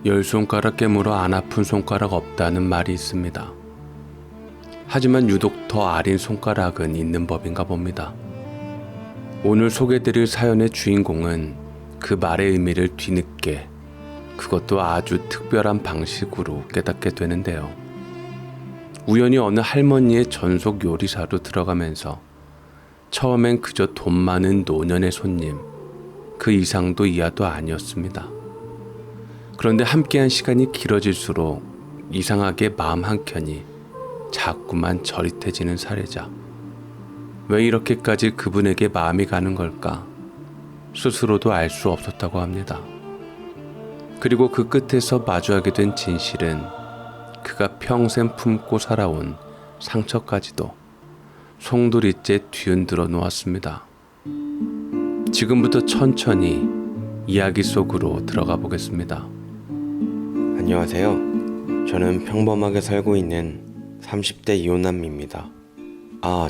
열 손가락 깨물어 안 아픈 손가락 없다는 말이 있습니다. 하지만 유독 더 아린 손가락은 있는 법인가 봅니다. 오늘 소개드릴 사연의 주인공은 그 말의 의미를 뒤늦게, 그것도 아주 특별한 방식으로 깨닫게 되는데요. 우연히 어느 할머니의 전속 요리사로 들어가면서 처음엔 그저 돈 많은 노년의 손님, 그 이상도 이하도 아니었습니다. 그런데 함께한 시간이 길어질수록 이상하게 마음 한켠이 자꾸만 저릿해지는 사례자. 왜 이렇게까지 그분에게 마음이 가는 걸까? 스스로도 알 수 없었다고 합니다. 그리고 그 끝에서 마주하게 된 진실은 그가 평생 품고 살아온 상처까지도 송두리째 뒤흔들어 놓았습니다. 지금부터 천천히 이야기 속으로 들어가 보겠습니다. 안녕하세요. 저는 평범하게 살고 있는 30대 이혼남입니다.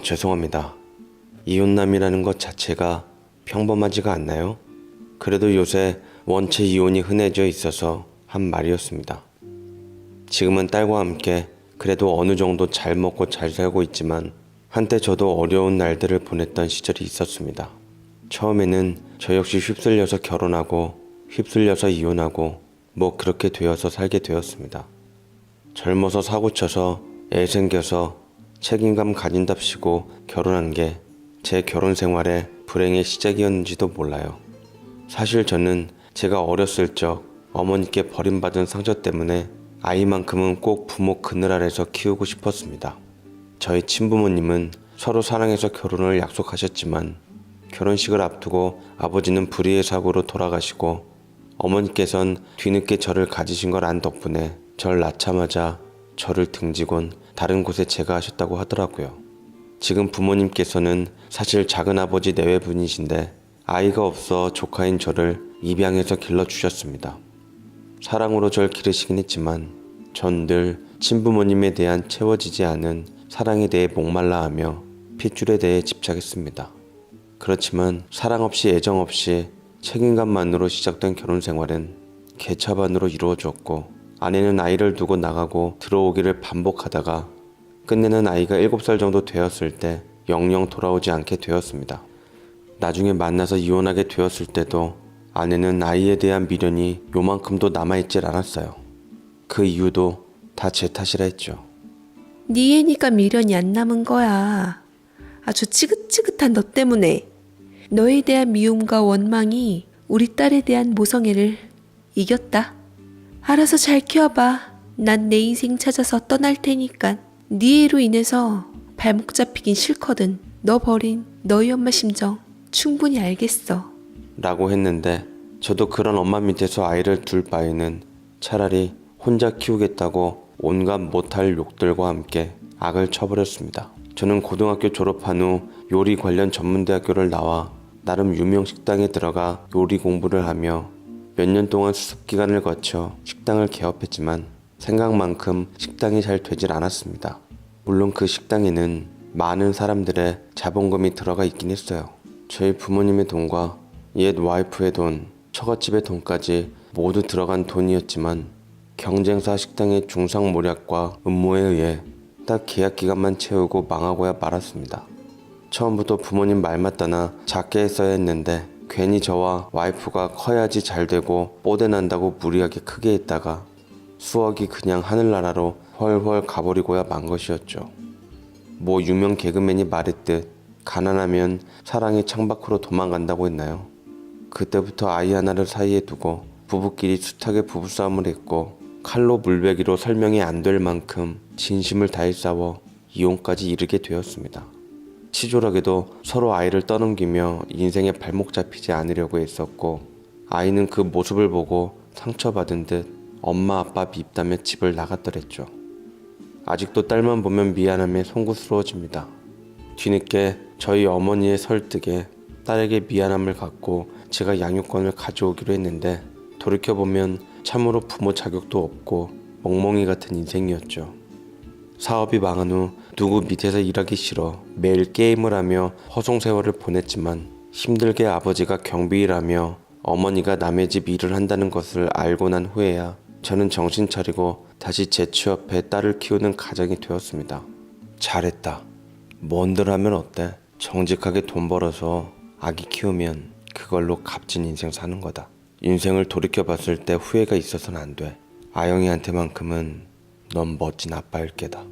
죄송합니다. 이혼남이라는 것 자체가 평범하지가 않나요? 그래도 요새 원체 이혼이 흔해져 있어서 한 말이었습니다. 지금은 딸과 함께 그래도 어느 정도 잘 먹고 잘 살고 있지만 한때 저도 어려운 날들을 보냈던 시절이 있었습니다. 처음에는 저 역시 휩쓸려서 결혼하고 휩쓸려서 이혼하고 그렇게 되어서 살게 되었습니다. 젊어서 사고쳐서 애 생겨서 책임감 가진답시고 결혼한 게 제 결혼 생활의 불행의 시작이었는지도 몰라요. 사실 저는 제가 어렸을 적 어머니께 버림받은 상처 때문에 아이만큼은 꼭 부모 그늘 아래서 키우고 싶었습니다. 저희 친부모님은 서로 사랑해서 결혼을 약속하셨지만 결혼식을 앞두고 아버지는 불의의 사고로 돌아가시고 어머니께선 뒤늦게 저를 가지신 걸 안 덕분에 절 낳자마자 저를 등지곤 다른 곳에 제가하셨다고 하더라고요. 지금 부모님께서는 사실 작은아버지 내외분이신데 아이가 없어 조카인 저를 입양해서 길러주셨습니다. 사랑으로 절 기르시긴 했지만 전 늘 친부모님에 대한 채워지지 않은 사랑에 대해 목말라하며 핏줄에 대해 집착했습니다. 그렇지만 사랑 없이 애정 없이 책임감만으로 시작된 결혼 생활은 개차반으로 이루어졌고 아내는 아이를 두고 나가고 들어오기를 반복하다가 끝내는 아이가 7살 정도 되었을 때 영영 돌아오지 않게 되었습니다. 나중에 만나서 이혼하게 되었을 때도 아내는 아이에 대한 미련이 요만큼도 남아있질 않았어요. 그 이유도 다 제 탓이라 했죠. 네 애니까 미련이 안 남은 거야. 아주 지긋지긋한 너 때문에. 너에 대한 미움과 원망이 우리 딸에 대한 모성애를 이겼다. 알아서 잘 키워봐. 난 내 인생 찾아서 떠날 테니까. 네 애로 인해서 발목 잡히긴 싫거든. 너 버린 너희 엄마 심정 충분히 알겠어. 라고 했는데 저도 그런 엄마 밑에서 아이를 둘 바에는 차라리 혼자 키우겠다고 온갖 못할 욕들과 함께 악을 쳐버렸습니다. 저는 고등학교 졸업한 후 요리 관련 전문대학교를 나와 나름 유명 식당에 들어가 요리 공부를 하며 몇 년 동안 수습기간을 거쳐 식당을 개업했지만 생각만큼 식당이 잘 되질 않았습니다. 물론 그 식당에는 많은 사람들의 자본금이 들어가 있긴 했어요. 저희 부모님의 돈과 옛 와이프의 돈, 처갓집의 돈까지 모두 들어간 돈이었지만 경쟁사 식당의 중상모략과 음모에 의해 딱 계약 기간만 채우고 망하고야 말았습니다. 처음부터 부모님 말 맞다나 작게 했어야 했는데 괜히 저와 와이프가 커야지 잘 되고 뽀대 난다고 무리하게 크게 했다가 수억이 그냥 하늘나라로 훨훨 가버리고야 만 것이었죠. 유명 개그맨이 말했듯 가난하면 사랑이 창밖으로 도망간다고 했나요? 그때부터 아이 하나를 사이에 두고 부부끼리 숱하게 부부싸움을 했고 칼로 물베기로 설명이 안 될 만큼 진심을 다해 싸워 이혼까지 이르게 되었습니다. 치졸하게도 서로 아이를 떠넘기며 인생에 발목 잡히지 않으려고 했었고 아이는 그 모습을 보고 상처받은 듯 엄마 아빠 밉다며 집을 나갔더랬죠. 아직도 딸만 보면 미안함에 송구스러워집니다. 뒤늦게 저희 어머니의 설득에 딸에게 미안함을 갖고 제가 양육권을 가져오기로 했는데 돌이켜보면 참으로 부모 자격도 없고 멍멍이 같은 인생이었죠. 사업이 망한 후 누구 밑에서 일하기 싫어 매일 게임을 하며 허송세월을 보냈지만 힘들게 아버지가 경비일하며 어머니가 남의 집 일을 한다는 것을 알고 난 후에야 저는 정신 차리고 다시 재취업해 딸을 키우는 가정이 되었습니다. 잘했다. 뭔들 하면 어때? 정직하게 돈 벌어서 아기 키우면 그걸로 값진 인생 사는 거다. 인생을 돌이켜봤을 때 후회가 있어서는 안 돼. 아영이한테만큼은 넌 멋진 아빠일 게다.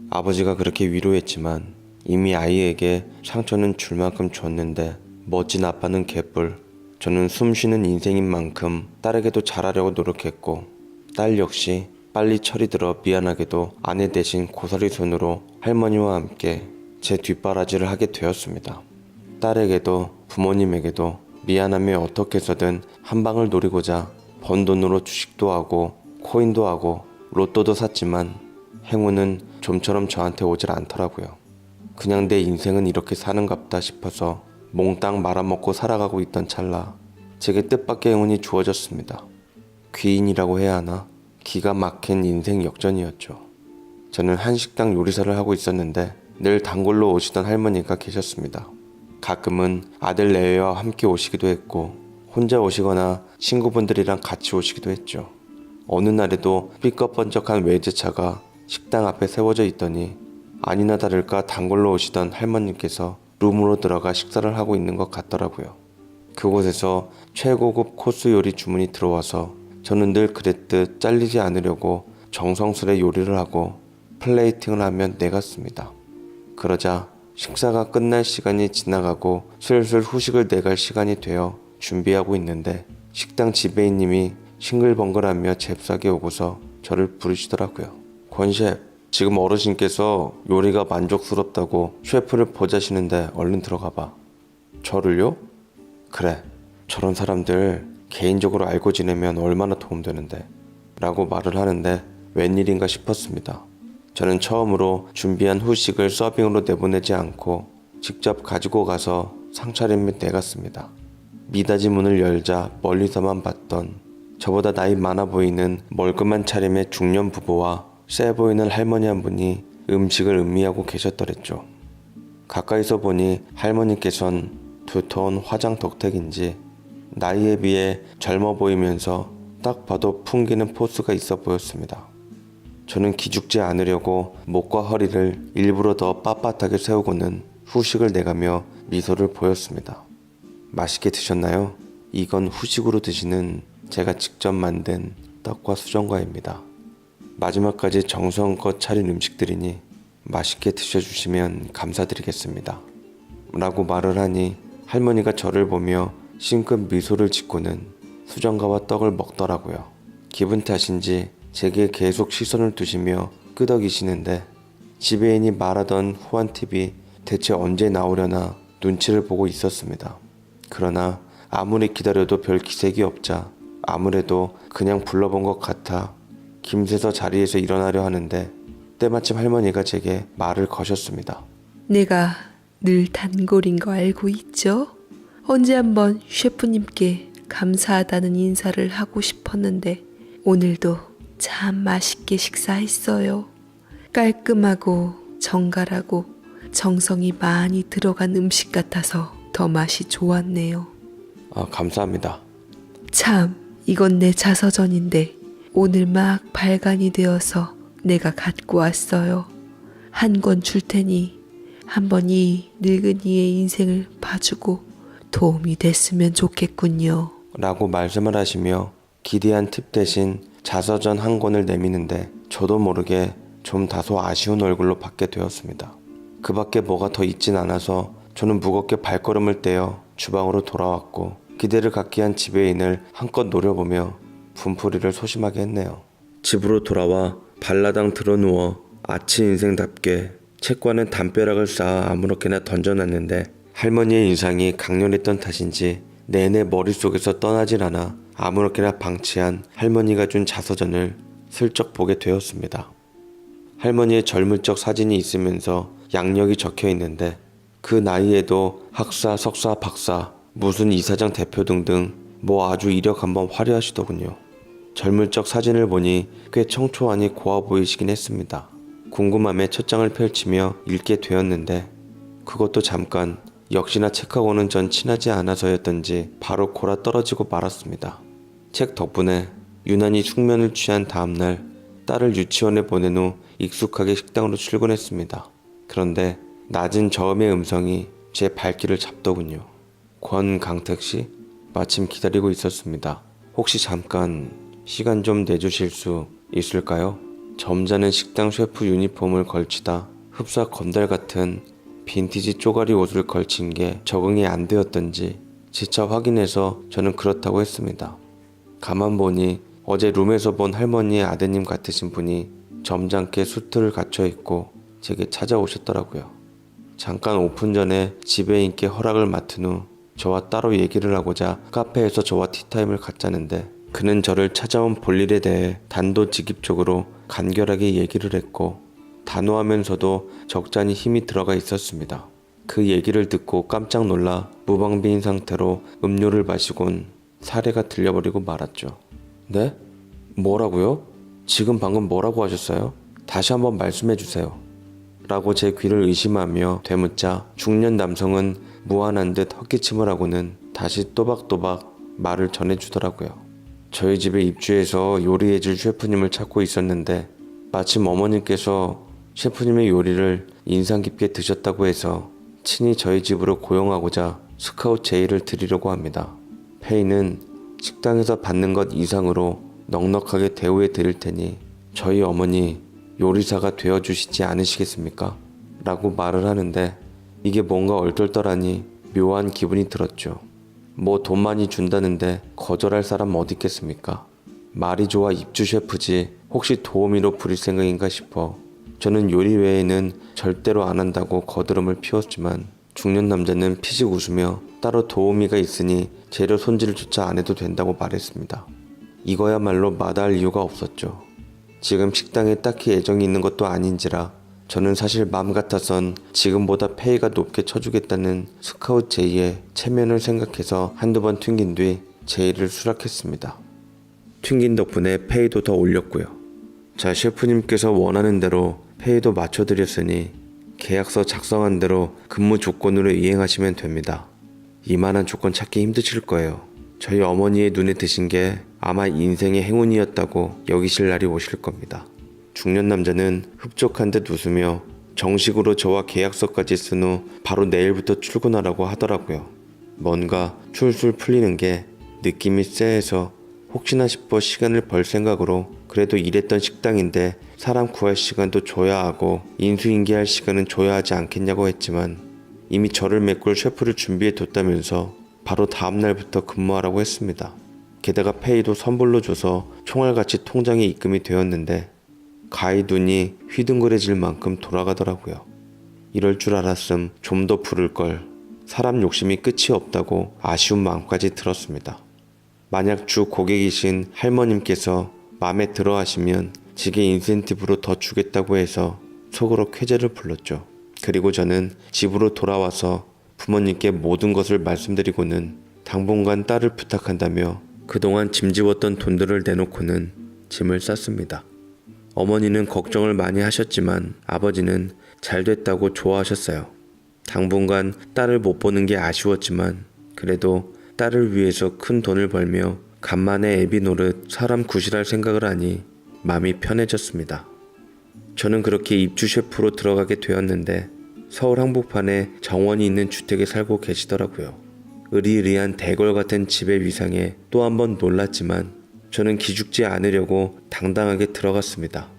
아버지가 그렇게 위로했지만 이미 아이에게 상처는 줄 만큼 줬는데 멋진 아빠는 개뿔. 저는 숨쉬는 인생인 만큼 딸에게도 잘하려고 노력했고 딸 역시 빨리 철이 들어 미안하게도 아내 대신 고사리 손으로 할머니와 함께 제 뒷바라지를 하게 되었습니다. 딸에게도 부모님에게도 미안함에 어떻게 해서든 한 방을 노리고자 번 돈으로 주식도 하고 코인도 하고 로또도 샀지만 행운은 좀처럼 저한테 오질 않더라고요. 그냥 내 인생은 이렇게 사는갑다 싶어서 몽땅 말아먹고 살아가고 있던 찰나 제게 뜻밖의 행운이 주어졌습니다. 귀인이라고 해야 하나? 기가 막힌 인생 역전이었죠. 저는 한식당 요리사를 하고 있었는데 늘 단골로 오시던 할머니가 계셨습니다. 가끔은 아들 내외와 함께 오시기도 했고 혼자 오시거나 친구분들이랑 같이 오시기도 했죠. 어느 날에도 삐걱번쩍한 외제차가 식당 앞에 세워져 있더니 아니나 다를까 단골로 오시던 할머님께서 룸으로 들어가 식사를 하고 있는 것 같더라고요. 그곳에서 최고급 코스 요리 주문이 들어와서 저는 늘 그랬듯 잘리지 않으려고 정성스레 요리를 하고 플레이팅을 하며 내갔습니다. 그러자 식사가 끝날 시간이 지나가고 슬슬 후식을 내갈 시간이 되어 준비하고 있는데 식당 지배인님이 싱글벙글하며 잽싸게 오고서 저를 부르시더라고요. 권 셰프, 지금 어르신께서 요리가 만족스럽다고 셰프를 보자시는데 얼른 들어가 봐. 저를요? 그래, 저런 사람들 개인적으로 알고 지내면 얼마나 도움되는데 라고 말을 하는데 웬일인가 싶었습니다. 저는 처음으로 준비한 후식을 서빙으로 내보내지 않고 직접 가지고 가서 상차림에 내갔습니다. 미닫이 문을 열자 멀리서만 봤던 저보다 나이 많아 보이는 멀끔한 차림의 중년 부부와 세 보이는 할머니 한 분이 음식을 음미하고 계셨더랬죠. 가까이서 보니 할머니께선 두터운 화장 덕택인지 나이에 비해 젊어 보이면서 딱 봐도 풍기는 포스가 있어 보였습니다. 저는 기죽지 않으려고 목과 허리를 일부러 더 빳빳하게 세우고는 후식을 내가며 미소를 보였습니다. 맛있게 드셨나요? 이건 후식으로 드시는 제가 직접 만든 떡과 수정과입니다. 마지막까지 정성껏 차린 음식들이니 맛있게 드셔주시면 감사드리겠습니다. 라고 말을 하니 할머니가 저를 보며 싱긋 미소를 짓고는 수정과와 떡을 먹더라고요. 기분 탓인지 제게 계속 시선을 두시며 끄덕이시는데 지배인이 말하던 후한팁이 대체 언제 나오려나 눈치를 보고 있었습니다. 그러나 아무리 기다려도 별 기색이 없자 아무래도 그냥 불러본 것 같아 김새서 자리에서 일어나려 하는데 때마침 할머니가 제게 말을 거셨습니다. 내가 늘 단골인 거 알고 있죠? 언제 한번 셰프님께 감사하다는 인사를 하고 싶었는데 오늘도 참 맛있게 식사했어요. 깔끔하고 정갈하고 정성이 많이 들어간 음식 같아서 더 맛이 좋았네요. 감사합니다. 참, 이건 내 자서전인데 오늘 막 발간이 되어서 내가 갖고 왔어요. 한 권 줄 테니 한번 이 늙은이의 인생을 봐주고 도움이 됐으면 좋겠군요. 라고 말씀을 하시며 기대한 팁 대신 자서전 한 권을 내미는데 저도 모르게 좀 다소 아쉬운 얼굴로 받게 되었습니다. 그 밖에 뭐가 더 있진 않아서 저는 무겁게 발걸음을 떼어 주방으로 돌아왔고 기대를 갖게 한 지배인을 한껏 노려보며 분풀이를 소심하게 했네요. 집으로 돌아와 발라당 드러누워 아치 인생답게 책과는 담벼락을 쌓아 아무렇게나 던져놨는데 할머니의 인상이 강렬했던 탓인지 내내 머릿속에서 떠나질 않아 아무렇게나 방치한 할머니가 준 자서전을 슬쩍 보게 되었습니다. 할머니의 젊을 적 사진이 있으면서 양력이 적혀 있는데 그 나이에도 학사, 석사, 박사, 무슨 이사장 대표 등등 뭐 아주 이력 한번 화려하시더군요. 젊을 적 사진을 보니 꽤 청초하니 고와 보이시긴 했습니다. 궁금함에 첫 장을 펼치며 읽게 되었는데 그것도 잠깐 역시나 책하고는 전 친하지 않아서였던지 바로 골아 떨어지고 말았습니다. 책 덕분에 유난히 숙면을 취한 다음날 딸을 유치원에 보낸 후 익숙하게 식당으로 출근했습니다. 그런데 낮은 저음의 음성이 제 발길을 잡더군요. 권강택씨? 마침 기다리고 있었습니다. 혹시 잠깐 시간 좀 내주실 수 있을까요? 점잖은 식당 셰프 유니폼을 걸치다 흡사 건달 같은 빈티지 쪼가리 옷을 걸친 게 적응이 안 되었던지 지차 확인해서 저는 그렇다고 했습니다. 가만 보니 어제 룸에서 본 할머니의 아드님 같으신 분이 점잖게 수트를 갖춰 입고 제게 찾아오셨더라고요. 잠깐 오픈 전에 지배인께 허락을 맡은 후 저와 따로 얘기를 하고자 카페에서 저와 티타임을 갖자는데 그는 저를 찾아온 볼일에 대해 단도직입적으로 간결하게 얘기를 했고 단호하면서도 적잖이 힘이 들어가 있었습니다. 그 얘기를 듣고 깜짝 놀라 무방비인 상태로 음료를 마시곤 사례가 들려버리고 말았죠. 네? 뭐라고요? 지금 방금 뭐라고 하셨어요? 다시 한번 말씀해 주세요. 라고 제 귀를 의심하며 되묻자 중년 남성은 무안한 듯 헛기침을 하고는 다시 또박또박 말을 전해주더라고요. 저희 집에 입주해서 요리해줄 셰프님을 찾고 있었는데 마침 어머님께서 셰프님의 요리를 인상 깊게 드셨다고 해서 친히 저희 집으로 고용하고자 스카우트 제의를 드리려고 합니다. 페이는 식당에서 받는 것 이상으로 넉넉하게 대우해 드릴 테니 저희 어머니 요리사가 되어주시지 않으시겠습니까? 라고 말을 하는데 이게 뭔가 얼떨떨하니 묘한 기분이 들었죠. 뭐 돈 많이 준다는데 거절할 사람 어디 있겠습니까? 말이 좋아 입주 셰프지 혹시 도우미로 부릴 생각인가 싶어 저는 요리 외에는 절대로 안 한다고 거드름을 피웠지만 중년 남자는 피식 웃으며 따로 도우미가 있으니 재료 손질조차 안 해도 된다고 말했습니다. 이거야말로 마다할 이유가 없었죠. 지금 식당에 딱히 애정이 있는 것도 아닌지라 저는 사실 맘 같아선 지금보다 페이가 높게 쳐주겠다는 스카우트 제의의 체면을 생각해서 한두 번 튕긴 뒤 제의를 수락했습니다. 튕긴 덕분에 페이도 더 올렸고요. 자, 셰프님께서 원하는 대로 페이도 맞춰드렸으니 계약서 작성한 대로 근무 조건으로 이행하시면 됩니다. 이만한 조건 찾기 힘드실 거예요. 저희 어머니의 눈에 드신 게 아마 인생의 행운이었다고 여기실 날이 오실 겁니다. 중년 남자는 흡족한 듯 웃으며 정식으로 저와 계약서까지 쓴 후 바로 내일부터 출근하라고 하더라고요. 뭔가 술술 풀리는 게 느낌이 쎄해서 혹시나 싶어 시간을 벌 생각으로 그래도 일했던 식당인데 사람 구할 시간도 줘야 하고 인수인계할 시간은 줘야 하지 않겠냐고 했지만 이미 저를 메꿀 셰프를 준비해 뒀다면서 바로 다음날부터 근무하라고 했습니다. 게다가 페이도 선불로 줘서 총알같이 통장에 입금이 되었는데 가히 눈이 휘둥그레질 만큼 돌아가더라고요. 이럴 줄 알았음 좀 더 부를 걸. 사람 욕심이 끝이 없다고 아쉬운 마음까지 들었습니다. 만약 주 고객이신 할머님께서 마음에 들어 하시면 지게 인센티브로 더 주겠다고 해서 속으로 쾌재를 불렀죠. 그리고 저는 집으로 돌아와서 부모님께 모든 것을 말씀드리고는 당분간 딸을 부탁한다며 그동안 짐지웠던 돈들을 내놓고는 짐을 쌌습니다. 어머니는 걱정을 많이 하셨지만 아버지는 잘 됐다고 좋아하셨어요. 당분간 딸을 못 보는 게 아쉬웠지만 그래도 딸을 위해서 큰 돈을 벌며 간만에 애비 노릇 사람 구실할 생각을 하니 마음이 편해졌습니다. 저는 그렇게 입주 셰프로 들어가게 되었는데 서울 한복판에 정원이 있는 주택에 살고 계시더라고요. 으리으리한 대궐 같은 집의 위상에 또 한 번 놀랐지만 저는 기죽지 않으려고 당당하게 들어갔습니다.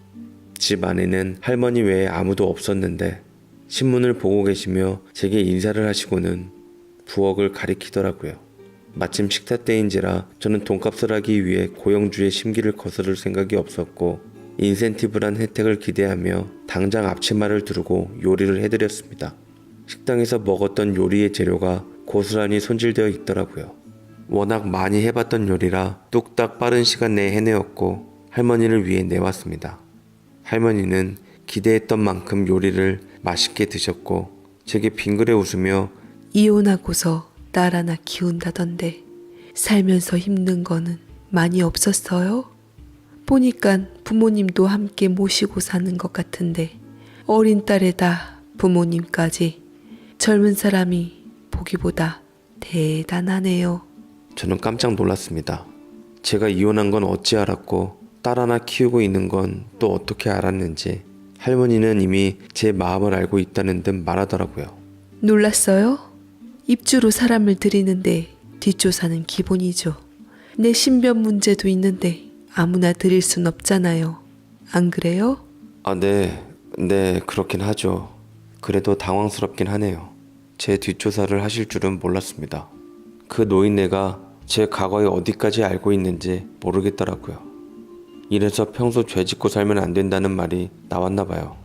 집 안에는 할머니 외에 아무도 없었는데 신문을 보고 계시며 제게 인사를 하시고는 부엌을 가리키더라고요. 마침 식사 때인지라 저는 돈값을 하기 위해 고용주의 심기를 거스를 생각이 없었고 인센티브란 혜택을 기대하며 당장 앞치마를 두르고 요리를 해드렸습니다. 식당에서 먹었던 요리의 재료가 고스란히 손질되어 있더라고요. 워낙 많이 해봤던 요리라 뚝딱 빠른 시간 내에 해내었고 할머니를 위해 내왔습니다. 할머니는 기대했던 만큼 요리를 맛있게 드셨고 제게 빙그레 웃으며 이혼하고서 딸 하나 키운다던데 살면서 힘든 거는 많이 없었어요? 보니까 부모님도 함께 모시고 사는 것 같은데 어린 딸에다 부모님까지 젊은 사람이 보기보다 대단하네요. 저는 깜짝 놀랐습니다. 제가 이혼한 건 어찌 알았고 딸 하나 키우고 있는 건 또 어떻게 알았는지 할머니는 이미 제 마음을 알고 있다는 듯 말하더라고요. 놀랐어요? 입주로 사람을 들이는데 뒷조사는 기본이죠. 내 신변 문제도 있는데 아무나 드릴 순 없잖아요. 안 그래요? 아, 네, 그렇긴 하죠. 그래도 당황스럽긴 하네요. 제 뒷조사를 하실 줄은 몰랐습니다. 그 노인네가 제 과거에 어디까지 알고 있는지 모르겠더라고요. 이래서 평소 죄 짓고 살면 안 된다는 말이 나왔나 봐요.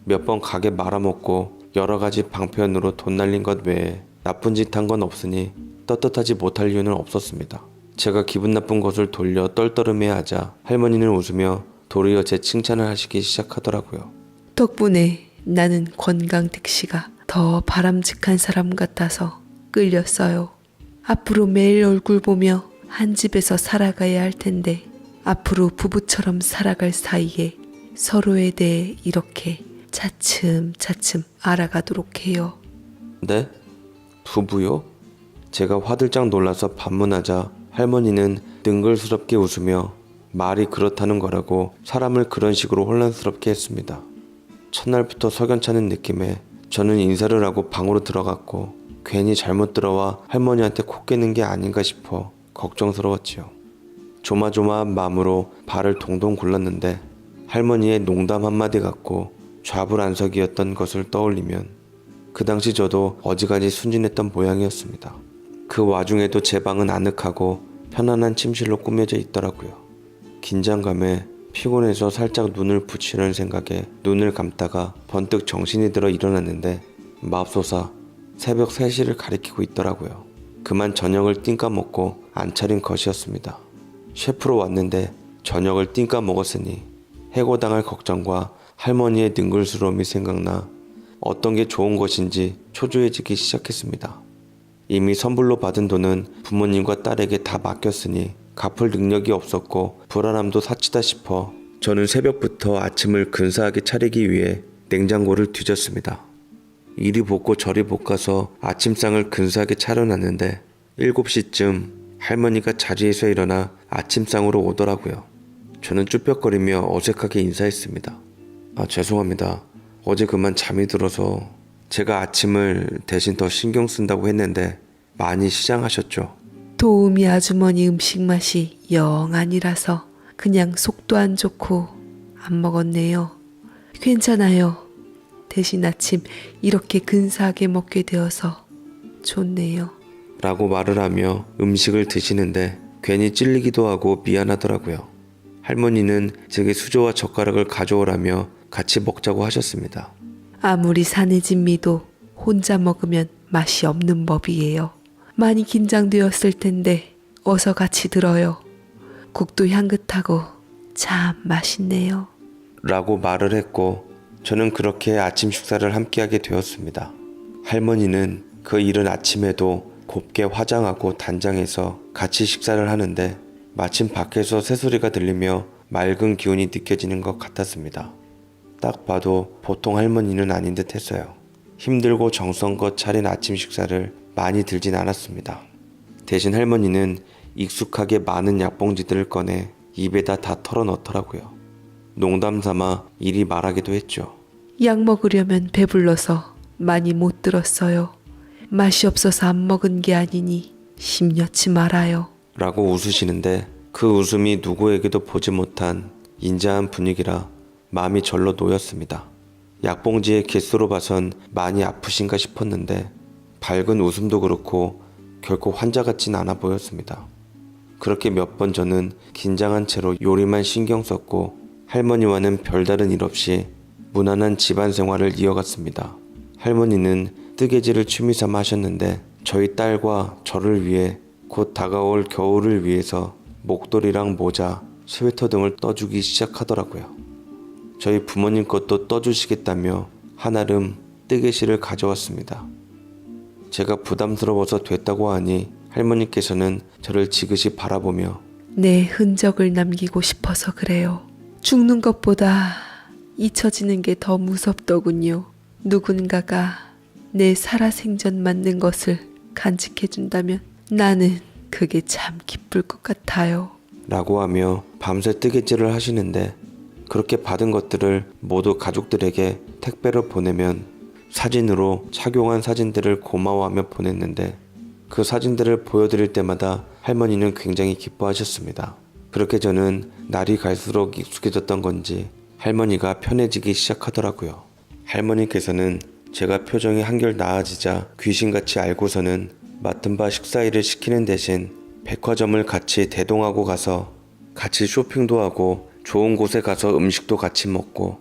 몇 번 가게 말아먹고 여러 가지 방편으로 돈 날린 것 외에 나쁜 짓 한 건 없으니 떳떳하지 못할 이유는 없었습니다. 제가 기분 나쁜 것을 돌려 떨떠름해하자 할머니는 웃으며 도리어 제 칭찬을 하시기 시작하더라고요. 덕분에 나는 권강택 씨가 더 바람직한 사람 같아서 끌렸어요. 앞으로 매일 얼굴 보며 한 집에서 살아가야 할 텐데 앞으로 부부처럼 살아갈 사이에 서로에 대해 이렇게 차츰차츰 알아가도록 해요. 네? 부부요? 제가 화들짝 놀라서 반문하자 할머니는 능글스럽게 웃으며 말이 그렇다는 거라고 사람을 그런 식으로 혼란스럽게 했습니다. 첫날부터 석연찮은 느낌에 저는 인사를 하고 방으로 들어갔고 괜히 잘못 들어와 할머니한테 코 깨는 게 아닌가 싶어 걱정스러웠지요. 조마조마한 마음으로 발을 동동 굴렀는데 할머니의 농담 한마디 같고 좌불안석이었던 것을 떠올리면 그 당시 저도 어지간히 순진했던 모양이었습니다. 그 와중에도 제 방은 아늑하고 편안한 침실로 꾸며져 있더라고요. 긴장감에 피곤해서 살짝 눈을 붙이려는 생각에 눈을 감다가 번뜩 정신이 들어 일어났는데 맙소사 새벽 3시를 가리키고 있더라고요. 그만 저녁을 띵까 먹고 안 차린 것이었습니다. 셰프로 왔는데 저녁을 띵까 먹었으니 해고당할 걱정과 할머니의 능글스러움이 생각나 어떤 게 좋은 것인지 초조해지기 시작했습니다. 이미 선불로 받은 돈은 부모님과 딸에게 다 맡겼으니 갚을 능력이 없었고 불안함도 사치다 싶어 저는 새벽부터 아침을 근사하게 차리기 위해 냉장고를 뒤졌습니다. 이리 볶고 저리 볶아서 아침상을 근사하게 차려놨는데 7시쯤 할머니가 자리에서 일어나 아침상으로 오더라고요. 저는 쭈뼛거리며 어색하게 인사했습니다. 아, 죄송합니다. 어제 그만 잠이 들어서 제가 아침을 대신 더 신경 쓴다고 했는데 많이 시장하셨죠? 도우미 아주머니 음식 맛이 영 아니라서 그냥 속도 안 좋고 안 먹었네요. 괜찮아요. 대신 아침 이렇게 근사하게 먹게 되어서 좋네요. 라고 말을 하며 음식을 드시는데 괜히 찔리기도 하고 미안하더라고요. 할머니는 제게 수저와 젓가락을 가져오라며 같이 먹자고 하셨습니다. 아무리 산해진 미도 혼자 먹으면 맛이 없는 법이에요. 많이 긴장되었을 텐데 어서 같이 들어요. 국도 향긋하고 참 맛있네요. 라고 말을 했고 저는 그렇게 아침 식사를 함께하게 되었습니다. 할머니는 그 이른 아침에도 곱게 화장하고 단장해서 같이 식사를 하는데 마침 밖에서 새소리가 들리며 맑은 기운이 느껴지는 것 같았습니다. 딱 봐도 보통 할머니는 아닌 듯 했어요. 힘들고 정성껏 차린 아침 식사를 많이 들진 않았습니다. 대신 할머니는 익숙하게 많은 약봉지들을 꺼내 입에다 다 털어넣더라고요. 농담 삼아 이리 말하기도 했죠. 약 먹으려면 배불러서 많이 못 들었어요. 맛이 없어서 안 먹은 게 아니니 심려치 말아요. 라고 웃으시는데 그 웃음이 누구에게도 보지 못한 인자한 분위기라 마음이 절로 놓였습니다. 약봉지의 개수로 봐선 많이 아프신가 싶었는데 밝은 웃음도 그렇고 결코 환자 같진 않아 보였습니다. 그렇게 몇 번 저는 긴장한 채로 요리만 신경 썼고 할머니와는 별다른 일 없이 무난한 집안 생활을 이어갔습니다. 할머니는 뜨개질을 취미삼아 하셨는데 저희 딸과 저를 위해 곧 다가올 겨울을 위해서 목도리랑 모자, 스웨터 등을 떠주기 시작하더라고요. 저희 부모님 것도 떠주시겠다며 한아름 뜨개실을 가져왔습니다. 제가 부담스러워서 됐다고 하니 할머니께서는 저를 지그시 바라보며 내 흔적을 남기고 싶어서 그래요. 죽는 것보다 잊혀지는 게 더 무섭더군요. 누군가가 내 살아생전 만든 것을 간직해준다면 나는 그게 참 기쁠 것 같아요. 라고 하며 밤새 뜨개질을 하시는데 그렇게 받은 것들을 모두 가족들에게 택배로 보내면 사진으로 착용한 사진들을 고마워하며 보냈는데 그 사진들을 보여드릴 때마다 할머니는 굉장히 기뻐하셨습니다. 그렇게 저는 날이 갈수록 익숙해졌던 건지 할머니가 편해지기 시작하더라고요. 할머니께서는 제가 표정이 한결 나아지자 귀신같이 알고서는 맡은 바 식사일을 시키는 대신 백화점을 같이 대동하고 가서 같이 쇼핑도 하고 좋은 곳에 가서 음식도 같이 먹고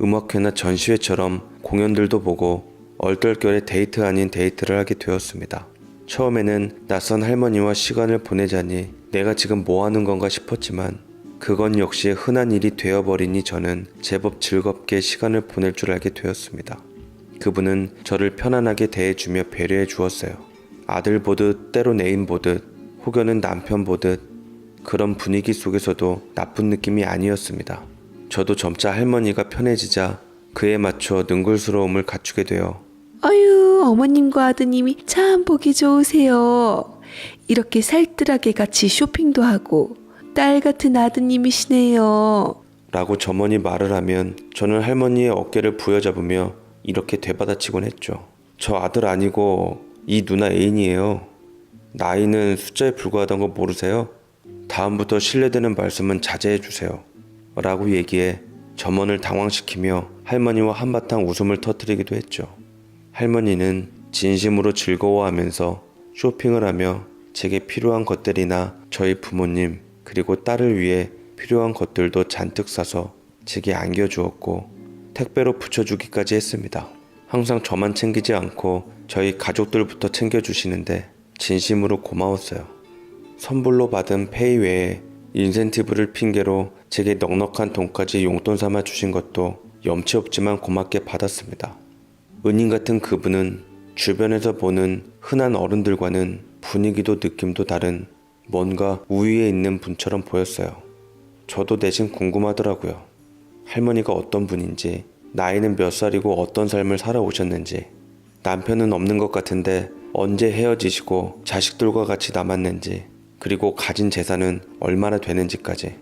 음악회나 전시회처럼 공연들도 보고 얼떨결에 데이트 아닌 데이트를 하게 되었습니다. 처음에는 낯선 할머니와 시간을 보내자니 내가 지금 뭐 하는 건가 싶었지만 그건 역시 흔한 일이 되어버리니 저는 제법 즐겁게 시간을 보낼 줄 알게 되었습니다. 그분은 저를 편안하게 대해주며 배려해 주었어요. 아들 보듯 때론 애인 보듯 혹여는 남편 보듯 그런 분위기 속에서도 나쁜 느낌이 아니었습니다. 저도 점차 할머니가 편해지자 그에 맞춰 능글스러움을 갖추게 되어 어휴, 어머님과 아드님이 참 보기 좋으세요. 이렇게 살뜰하게 같이 쇼핑도 하고 딸 같은 아드님이시네요. 라고 저머니 말을 하면 저는 할머니의 어깨를 부여잡으며 이렇게 되받아치곤 했죠. 저 아들 아니고 이 누나 애인이에요. 나이는 숫자에 불과하다는 거 모르세요? 다음부터 실례되는 말씀은 자제해 주세요. 라고 얘기해 점원을 당황시키며 할머니와 한바탕 웃음을 터뜨리기도 했죠. 할머니는 진심으로 즐거워하면서 쇼핑을 하며 제게 필요한 것들이나 저희 부모님 그리고 딸을 위해 필요한 것들도 잔뜩 사서 제게 안겨주었고 택배로 붙여주기까지 했습니다. 항상 저만 챙기지 않고 저희 가족들부터 챙겨주시는데 진심으로 고마웠어요. 선불로 받은 페이 외에 인센티브를 핑계로 제게 넉넉한 돈까지 용돈 삼아 주신 것도 염치 없지만 고맙게 받았습니다. 은인 같은 그분은 주변에서 보는 흔한 어른들과는 분위기도 느낌도 다른 뭔가 우위에 있는 분처럼 보였어요. 저도 내심 궁금하더라고요. 할머니가 어떤 분인지, 나이는 몇 살이고 어떤 삶을 살아오셨는지, 남편은 없는 것 같은데 언제 헤어지시고 자식들과 같이 남았는지, 그리고 가진 재산은 얼마나 되는지까지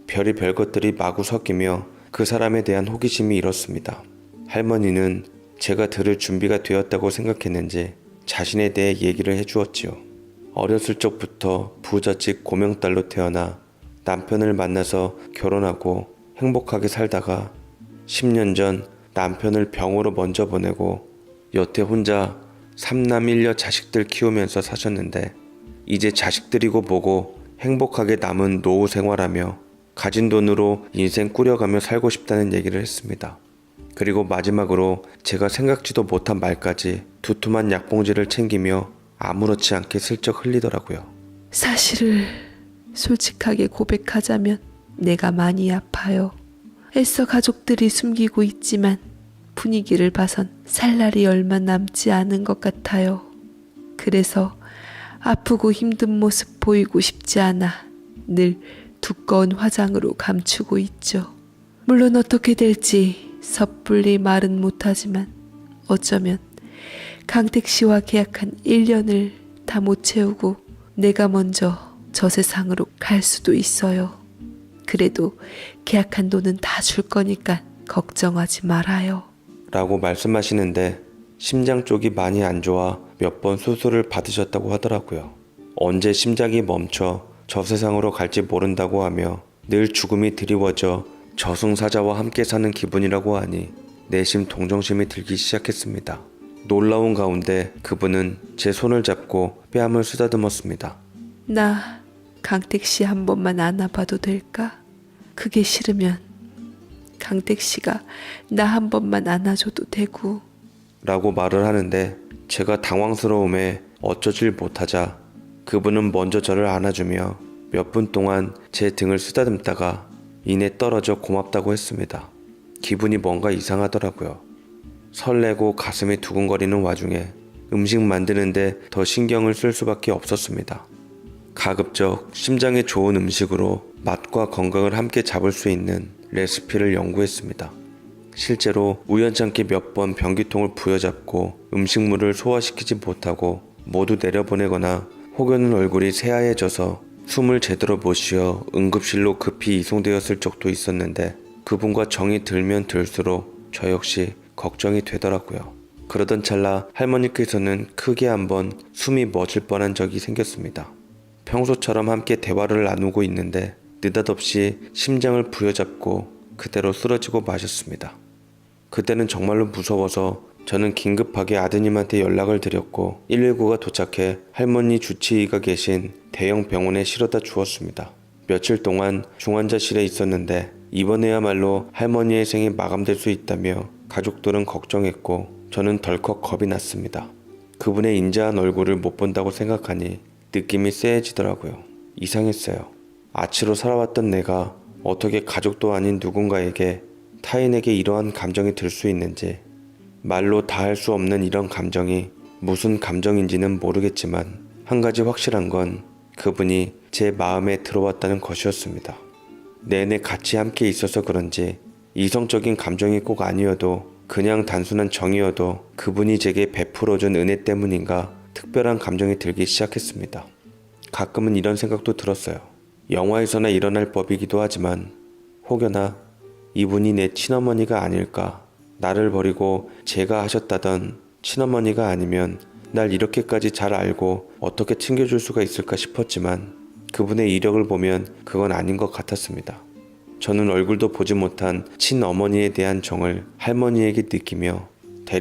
별의별 것들이 마구 섞이며 그 사람에 대한 호기심이 일었습니다. 할머니는 제가 들을 준비가 되었다고 생각했는지 자신에 대해 얘기를 해주었지요. 어렸을 적부터 부잣집 고명딸로 태어나 남편을 만나서 결혼하고 행복하게 살다가 10년 전 남편을 병으로 먼저 보내고 여태 혼자 3남 1녀 자식들 키우면서 사셨는데 이제 자식들이고 뭐고 행복하게 남은 노후 생활하며 가진 돈으로 인생 꾸려가며 살고 싶다는 얘기를 했습니다. 그리고 마지막으로 제가 생각지도 못한 말까지 두툼한 약봉지를 챙기며 아무렇지 않게 슬쩍 흘리더라고요. 사실을 솔직하게 고백하자면 내가 많이 아파요. 애써 가족들이 숨기고 있지만 분위기를 봐선 살 날이 얼마 남지 않은 것 같아요. 그래서 아프고 힘든 모습 보이고 싶지 않아 늘 두꺼운 화장으로 감추고 있죠. 물론 어떻게 될지 섣불리 말은 못하지만 어쩌면 강택 씨와 계약한 1년을 다 못 채우고 내가 먼저 저 세상으로 갈 수도 있어요. 그래도 계약한 돈은 다 줄 거니까 걱정하지 말아요. 라고 말씀하시는데 심장 쪽이 많이 안 좋아 몇 번 수술을 받으셨다고 하더라고요. 언제 심장이 멈춰 저 세상으로 갈지 모른다고 하며 늘 죽음이 드리워져 저승사자와 함께 사는 기분이라고 하니 내심 동정심이 들기 시작했습니다. 놀라운 가운데 그분은 제 손을 잡고 뺨을 쓰다듬었습니다. 나 강택 씨 한 번만 안아봐도 될까? 그게 싫으면 강택 씨가 나 한 번만 안아줘도 되고. 라고 말을 하는데 제가 당황스러움에 어쩌질 못하자 그분은 먼저 저를 안아주며 몇 분 동안 제 등을 쓰다듬다가 이내 떨어져 고맙다고 했습니다. 기분이 뭔가 이상하더라고요. 설레고 가슴이 두근거리는 와중에 음식 만드는데 더 신경을 쓸 수밖에 없었습니다. 가급적 심장에 좋은 음식으로 맛과 건강을 함께 잡을 수 있는 레시피를 연구했습니다. 실제로 우연찮게 몇 번 변기통을 부여잡고 음식물을 소화시키지 못하고 모두 내려보내거나 혹여는 얼굴이 새하얘져서 숨을 제대로 못 쉬어 응급실로 급히 이송되었을 적도 있었는데 그분과 정이 들면 들수록 저 역시 걱정이 되더라고요. 그러던 찰나 할머니께서는 크게 한번 숨이 멎을 뻔한 적이 생겼습니다. 평소처럼 함께 대화를 나누고 있는데 느닷없이 심장을 부여잡고 그대로 쓰러지고 마셨습니다. 그때는 정말로 무서워서 저는 긴급하게 아드님한테 연락을 드렸고 119가 도착해 할머니 주치의가 계신 대형 병원에 실어다 주었습니다. 며칠 동안 중환자실에 있었는데 이번에야말로 할머니의 생이 마감될 수 있다며 가족들은 걱정했고 저는 덜컥 겁이 났습니다. 그분의 인자한 얼굴을 못 본다고 생각하니 느낌이 쎄해지더라고요. 이상했어요. 아치로 살아왔던 내가 어떻게 가족도 아닌 누군가에게 타인에게 이러한 감정이 들 수 있는지, 말로 다 할 수 없는 이런 감정이 무슨 감정인지는 모르겠지만 한 가지 확실한 건 그분이 제 마음에 들어왔다는 것이었습니다. 내내 같이 함께 있어서 그런지 이성적인 감정이 꼭 아니어도 그냥 단순한 정이어도 그분이 제게 베풀어준 은혜 때문인가 특별한 감정이 들기 시작했습니다. 가끔은 이런 생각도 들었어요. 영화에서나 일어날 법이기도 하지만 혹여나 이분이 내 친어머니가 아닐까, 나를 버리고 제가 하셨다던 친어머니가 아니면 날 이렇게까지 잘 알고 어떻게 챙겨줄 수가 있을까 싶었지만 그분의 이력을 보면 그건 아닌 것 같았습니다. 저는 얼굴도 보지 못한 친어머니에 대한 정을 할머니에게 느끼며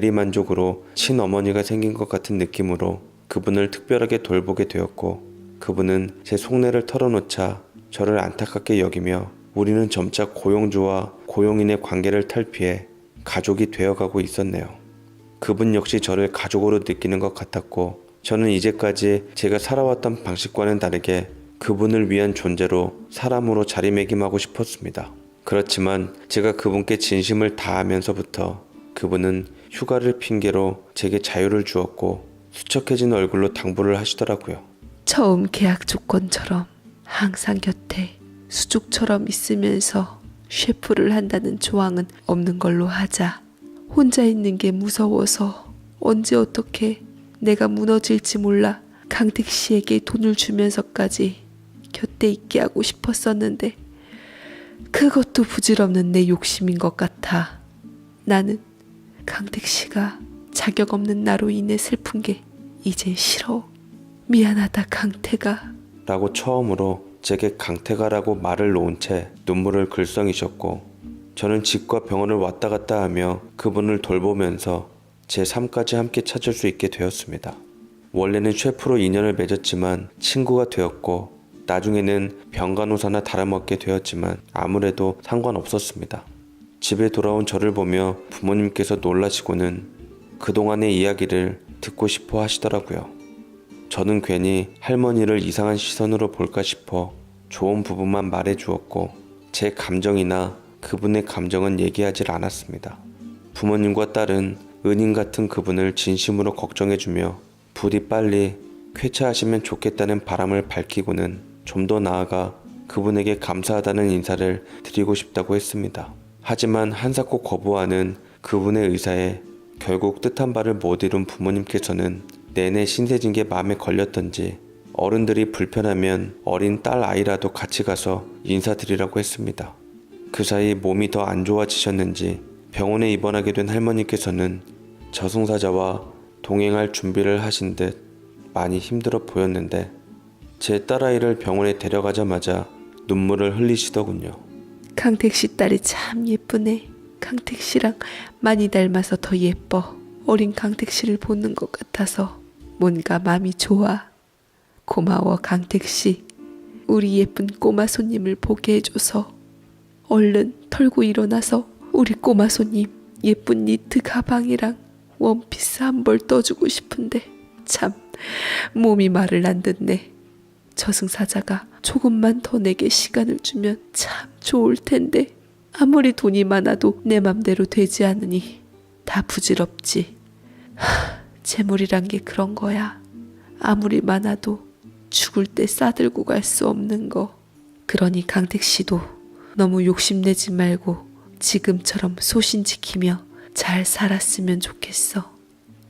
대리만족으로 친어머니가 생긴 것 같은 느낌으로 그분을 특별하게 돌보게 되었고 그분은 제 속내를 털어놓자 저를 안타깝게 여기며 우리는 점차 고용주와 고용인의 관계를 탈피해 가족이 되어가고 있었네요. 그분 역시 저를 가족으로 느끼는 것 같았고 저는 이제까지 제가 살아왔던 방식과는 다르게 그분을 위한 존재로 사람으로 자리매김하고 싶었습니다. 그렇지만 제가 그분께 진심을 다하면서부터 그분은 휴가를 핑계로 제게 자유를 주었고 수척해진 얼굴로 당부를 하시더라고요. 처음 계약 조건처럼 항상 곁에 수족처럼 있으면서 셰프를 한다는 조항은 없는 걸로 하자. 혼자 있는 게 무서워서 언제 어떻게 내가 무너질지 몰라 강택 씨에게 돈을 주면서까지 곁에 있게 하고 싶었었는데 그것도 부질없는 내 욕심인 것 같아. 나는 강택 씨가 자격 없는 나로 인해 슬픈 게 이제 싫어. 미안하다 강태가. 라고 처음으로 제게 강태가라고 말을 놓은 채 눈물을 글썽이셨고 저는 집과 병원을 왔다 갔다 하며 그분을 돌보면서 제 삶까지 함께 찾을 수 있게 되었습니다. 원래는 셰프로 인연을 맺었지만 친구가 되었고 나중에는 병간호사나 다름없게 되었지만 아무래도 상관없었습니다. 집에 돌아온 저를 보며 부모님께서 놀라시고는 그동안의 이야기를 듣고 싶어 하시더라고요. 저는 괜히 할머니를 이상한 시선으로 볼까 싶어 좋은 부분만 말해주었고 제 감정이나 그분의 감정은 얘기하지 않았습니다. 부모님과 딸은 은인 같은 그분을 진심으로 걱정해주며 부디 빨리 쾌차하시면 좋겠다는 바람을 밝히고는 좀 더 나아가 그분에게 감사하다는 인사를 드리고 싶다고 했습니다. 하지만 한사코 거부하는 그분의 의사에 결국 뜻한 바를 못 이룬 부모님께서는 내내 신세진 게 마음에 걸렸던지 어른들이 불편하면 어린 딸 아이라도 같이 가서 인사드리라고 했습니다. 그 사이 몸이 더 안 좋아지셨는지 병원에 입원하게 된 할머니께서는 저승사자와 동행할 준비를 하신 듯 많이 힘들어 보였는데 제 딸아이를 병원에 데려가자마자 눈물을 흘리시더군요. 강택 씨 딸이 참 예쁘네. 강택 씨랑 많이 닮아서 더 예뻐. 어린 강택 씨를 보는 것 같아서 뭔가 마음이 좋아. 고마워 강택 씨. 우리 예쁜 꼬마 손님을 보게 해줘서. 얼른 털고 일어나서 우리 꼬마 손님 예쁜 니트 가방이랑 원피스 한 벌 떠주고 싶은데 참 몸이 말을 안 듣네. 저승사자가 조금만 더 내게 시간을 주면 참 좋을 텐데 아무리 돈이 많아도 내 맘대로 되지 않으니 다 부질없지. 재물이란 게 그런 거야. 아무리 많아도 죽을 때 싸들고 갈 수 없는 거. 그러니 강택 씨도 너무 욕심내지 말고 지금처럼 소신 지키며 잘 살았으면 좋겠어.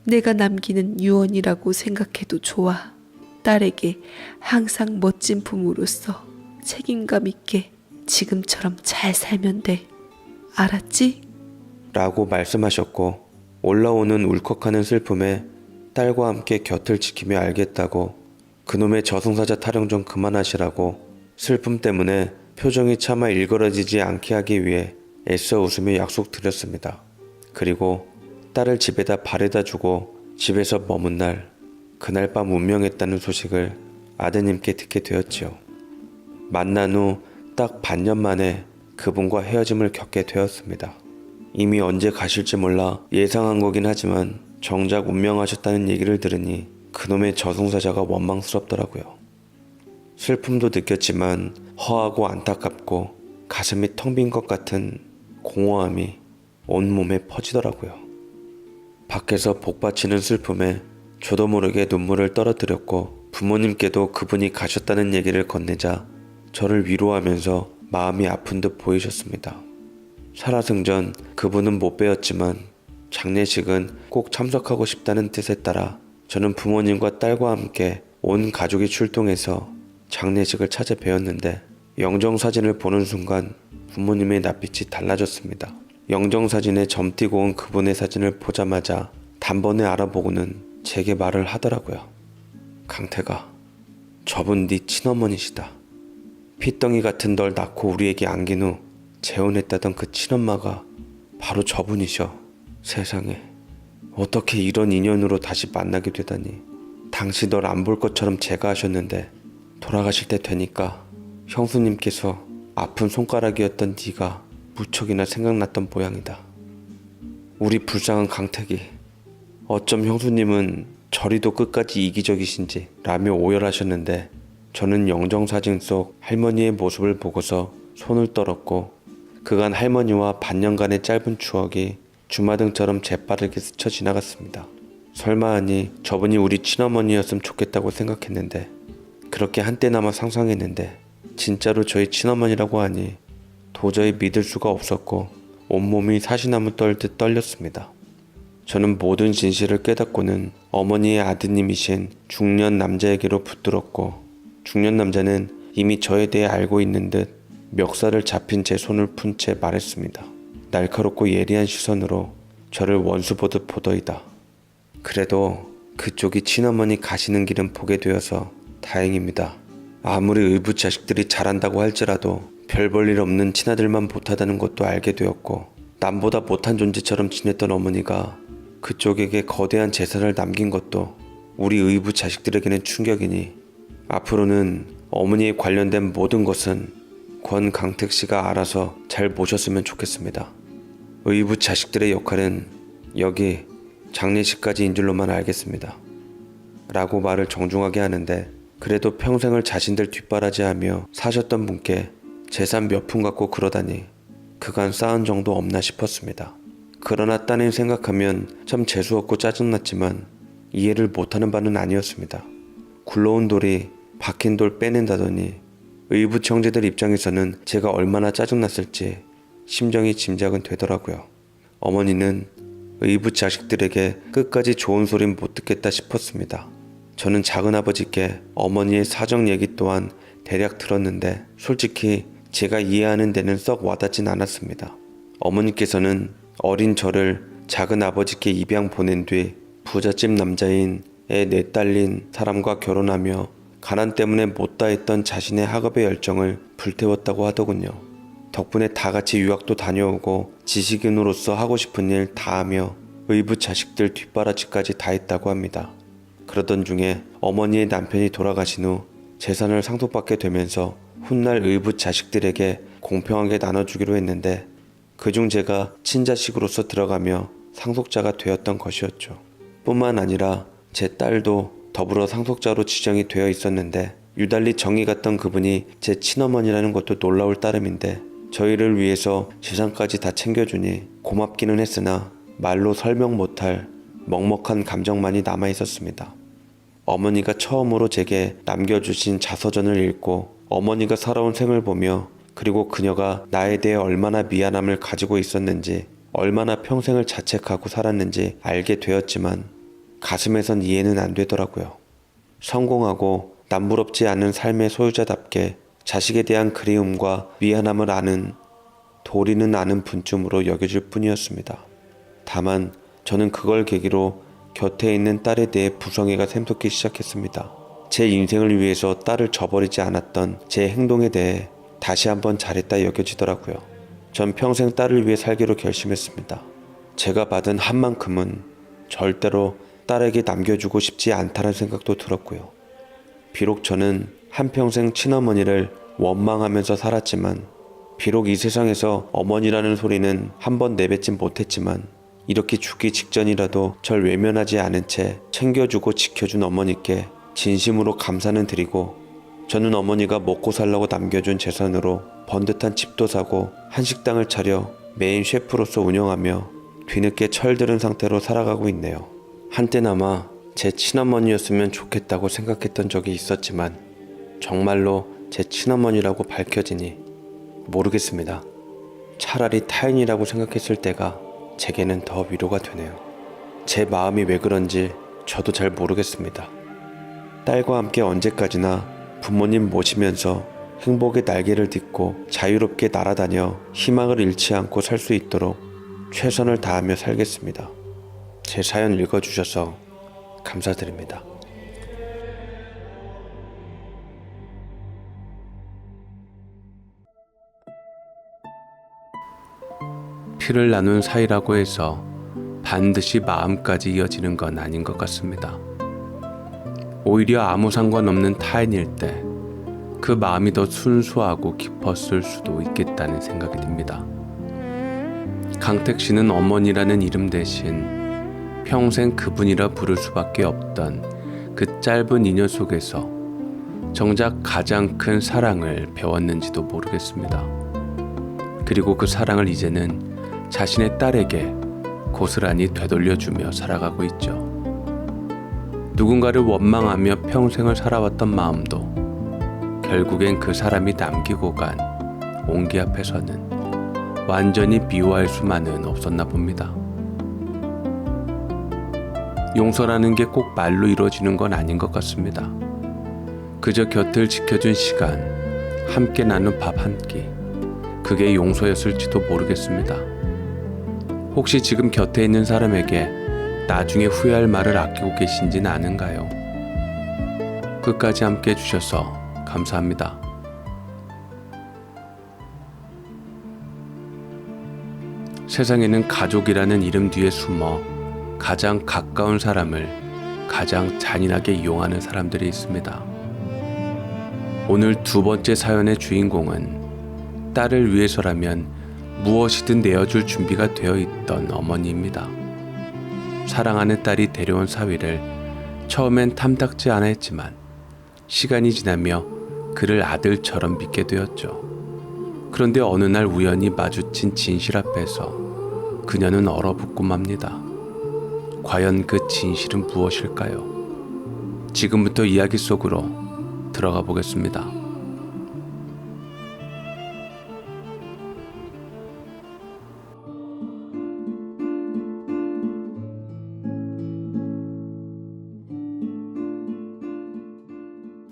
내가 남기는 유언이라고 생각해도 좋아. 딸에게 항상 멋진 부모로서 책임감 있게 지금처럼 잘 살면 돼. 알았지? 라고 말씀하셨고 올라오는 울컥하는 슬픔에 딸과 함께 곁을 지키며 알겠다고 그놈의 저승사자 타령 좀 그만하시라고 슬픔 때문에 표정이 차마 일그러지지 않게 하기 위해 애써 웃으며 약속드렸습니다. 그리고 딸을 집에다 바래다 주고 집에서 머문 날 그날 밤 운명했다는 소식을 아드님께 듣게 되었지요. 만난 후 딱 반년 만에 그분과 헤어짐을 겪게 되었습니다. 이미 언제 가실지 몰라 예상한 거긴 하지만 정작 운명하셨다는 얘기를 들으니 그놈의 저승사자가 원망스럽더라고요. 슬픔도 느꼈지만 허하고 안타깝고 가슴이 텅 빈 것 같은 공허함이 온몸에 퍼지더라고요. 밖에서 복받치는 슬픔에 저도 모르게 눈물을 떨어뜨렸고 부모님께도 그분이 가셨다는 얘기를 건네자 저를 위로하면서 마음이 아픈 듯 보이셨습니다. 살아생전 그분은 못 뵈었지만 장례식은 꼭 참석하고 싶다는 뜻에 따라 저는 부모님과 딸과 함께 온 가족이 출동해서 장례식을 찾아뵈었는데 영정사진을 보는 순간 부모님의 낯빛이 달라졌습니다. 영정사진에 점띄고 온 그분의 사진을 보자마자 단번에 알아보고는 제게 말을 하더라고요. 강태가, 저분 네 친어머니시다. 피덩이 같은 널 낳고 우리에게 안긴 후 재혼했다던 그 친엄마가 바로 저분이셔. 세상에, 어떻게 이런 인연으로 다시 만나게 되다니. 당시 널 안 볼 것처럼 제가 하셨는데 돌아가실 때 되니까 형수님께서 아픈 손가락이었던 네가 무척이나 생각났던 모양이다. 우리 불쌍한 강택이, 어쩜 형수님은 저리도 끝까지 이기적이신지 라며 오열하셨는데 저는 영정사진 속 할머니의 모습을 보고서 손을 떨었고 그간 할머니와 반년간의 짧은 추억이 주마등처럼 재빠르게 스쳐 지나갔습니다. 설마 하니 저분이 우리 친어머니였으면 좋겠다고 생각했는데, 그렇게 한때나마 상상했는데 진짜로 저희 친어머니라고 하니 도저히 믿을 수가 없었고 온몸이 사시나무 떨듯 떨렸습니다. 저는 모든 진실을 깨닫고는 어머니의 아드님이신 중년 남자에게로 붙들었고, 중년 남자는 이미 저에 대해 알고 있는 듯 멱살을 잡힌 제 손을 푼 채 말했습니다. 날카롭고 예리한 시선으로 저를 원수 보듯 보더이다. 그래도 그쪽이 친어머니 가시는 길은 보게 되어서 다행입니다. 아무리 의붓 자식들이 잘한다고 할지라도 별 볼 일 없는 친아들만 못하다는 것도 알게 되었고, 남보다 못한 존재처럼 지냈던 어머니가 그쪽에게 거대한 재산을 남긴 것도 우리 의붓 자식들에게는 충격이니 앞으로는 어머니에 관련된 모든 것은 권강택 씨가 알아서 잘 모셨으면 좋겠습니다. 의붓 자식들의 역할은 여기 장례식까지인 줄로만 알겠습니다. 라고 말을 정중하게 하는데, 그래도 평생을 자신들 뒷바라지하며 사셨던 분께 재산 몇 푼 갖고 그러다니 그간 쌓은 정도 없나 싶었습니다. 그러나 따님 생각하면 참 재수없고 짜증났지만 이해를 못하는 바는 아니었습니다. 굴러온 돌이 박힌 돌 빼낸다더니 의붓 형제들 입장에서는 제가 얼마나 짜증났을지 심정이 짐작은 되더라고요. 어머니는 의붓 자식들에게 끝까지 좋은 소린 못 듣겠다 싶었습니다. 저는 작은아버지께 어머니의 사정 얘기 또한 대략 들었는데 솔직히 제가 이해하는 데는 썩 와닿진 않았습니다. 어머니께서는 어린 저를 작은아버지께 입양 보낸 뒤 부잣집 남자인 애 넷 딸린 사람과 결혼하며 가난 때문에 못다 했던 자신의 학업의 열정을 불태웠다고 하더군요. 덕분에 다 같이 유학도 다녀오고 지식인으로서 하고 싶은 일 다 하며 의붓 자식들 뒷바라지까지 다 했다고 합니다. 그러던 중에 어머니의 남편이 돌아가신 후 재산을 상속받게 되면서 훗날 의붓 자식들에게 공평하게 나눠주기로 했는데, 그중 제가 친자식으로서 들어가며 상속자가 되었던 것이었죠. 뿐만 아니라 제 딸도 더불어 상속자로 지정이 되어 있었는데, 유달리 정이 갔던 그분이 제 친어머니라는 것도 놀라울 따름인데 저희를 위해서 재산까지 다 챙겨주니 고맙기는 했으나 말로 설명 못할 먹먹한 감정만이 남아있었습니다. 어머니가 처음으로 제게 남겨주신 자서전을 읽고 어머니가 살아온 생을 보며, 그리고 그녀가 나에 대해 얼마나 미안함을 가지고 있었는지, 얼마나 평생을 자책하고 살았는지 알게 되었지만 가슴에선 이해는 안 되더라고요. 성공하고 남부럽지 않은 삶의 소유자답게 자식에 대한 그리움과 미안함을 아는 도리는 아는 분쯤으로 여겨질 뿐이었습니다. 다만 저는 그걸 계기로 곁에 있는 딸에 대해 부성애가 샘솟기 시작했습니다. 제 인생을 위해서 딸을 저버리지 않았던 제 행동에 대해 다시 한번 잘했다 여겨지더라고요. 전 평생 딸을 위해 살기로 결심했습니다. 제가 받은 한 만큼은 절대로 딸에게 남겨주고 싶지 않다는 생각도 들었고요. 비록 저는 한평생 친어머니를 원망하면서 살았지만, 비록 이 세상에서 어머니라는 소리는 한 번 내뱉진 못했지만, 이렇게 죽기 직전이라도 절 외면하지 않은 채 챙겨주고 지켜준 어머니께 진심으로 감사는 드리고, 저는 어머니가 먹고 살라고 남겨준 재산으로 번듯한 집도 사고 한식당을 차려 메인 셰프로서 운영하며 뒤늦게 철들은 상태로 살아가고 있네요. 한때나마 제 친어머니였으면 좋겠다고 생각했던 적이 있었지만 정말로 제 친어머니라고 밝혀지니 모르겠습니다. 차라리 타인이라고 생각했을 때가 제게는 더 위로가 되네요. 제 마음이 왜 그런지 저도 잘 모르겠습니다. 딸과 함께 언제까지나 부모님 모시면서 행복의 날개를 딛고 자유롭게 날아다녀 희망을 잃지 않고 살 수 있도록 최선을 다하며 살겠습니다. 제 사연 읽어주셔서 감사드립니다. 피를 나눈 사이라고 해서 반드시 마음까지 이어지는 건 아닌 것 같습니다. 오히려 아무 상관없는 타인일 때 그 마음이 더 순수하고 깊었을 수도 있겠다는 생각이 듭니다. 강택 씨는 어머니라는 이름 대신 평생 그분이라 부를 수밖에 없던 그 짧은 인연 속에서 정작 가장 큰 사랑을 배웠는지도 모르겠습니다. 그리고 그 사랑을 이제는 자신의 딸에게 고스란히 되돌려주며 살아가고 있죠. 누군가를 원망하며 평생을 살아왔던 마음도 결국엔 그 사람이 남기고 간 온기 앞에서는 완전히 미워할 수만은 없었나 봅니다. 용서라는 게 꼭 말로 이루어지는 건 아닌 것 같습니다. 그저 곁을 지켜준 시간, 함께 나눈 밥 한 끼, 그게 용서였을지도 모르겠습니다. 혹시 지금 곁에 있는 사람에게 나중에 후회할 말을 아끼고 계신지는 아는가요? 끝까지 함께 해주셔서 감사합니다. 세상에는 가족이라는 이름 뒤에 숨어 가장 가까운 사람을 가장 잔인하게 이용하는 사람들이 있습니다. 오늘 두 번째 사연의 주인공은 딸을 위해서라면 무엇이든 내어줄 준비가 되어 있던 어머니입니다. 사랑하는 딸이 데려온 사위를 처음엔 탐탁지 않아 했지만 시간이 지나며 그를 아들처럼 믿게 되었죠. 그런데 어느 날 우연히 마주친 진실 앞에서 그녀는 얼어붙고 맙니다. 과연 그 진실은 무엇일까요? 지금부터 이야기 속으로 들어가 보겠습니다.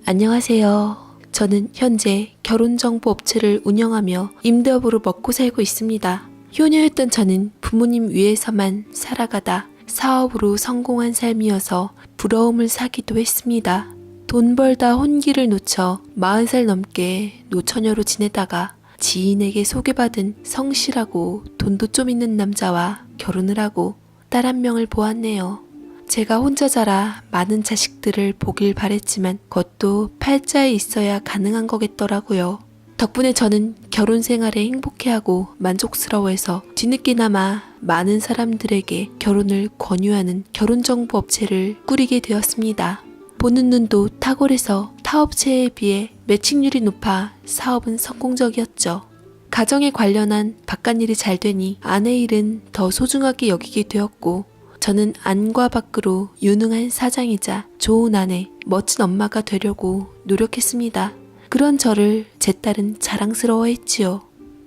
안녕하세요. 저는 현재 결혼정보 업체를 운영하며 임대업으로 먹고 살고 있습니다. 효녀였던 저는 부모님 위해서만 살아가다 사업으로 성공한 삶이어서 부러움을 사기도 했습니다. 돈 벌다 혼기를 놓쳐 40살 넘게 노처녀로 지내다가 지인에게 소개받은 성실하고 돈도 좀 있는 남자와 결혼을 하고 딸 한 명을 보았네요. 제가 혼자 자라 많은 자식들을 보길 바랬지만 그것도 팔자에 있어야 가능한 거겠더라고요. 덕분에 저는 결혼 생활에 행복해하고 만족스러워해서 뒤늦게나마 많은 사람들에게 결혼을 권유하는 결혼정보 업체를 꾸리게 되었습니다. 보는 눈도 탁월해서 타 업체에 비해 매칭률이 높아 사업은 성공적이었죠. 가정에 관련한 바깥일이 잘 되니 아내 일은 더 소중하게 여기게 되었고, 저는 안과 밖으로 유능한 사장이자 좋은 아내, 멋진 엄마가 되려고 노력했습니다. 그런 저를 제 딸은 자랑스러워했지요.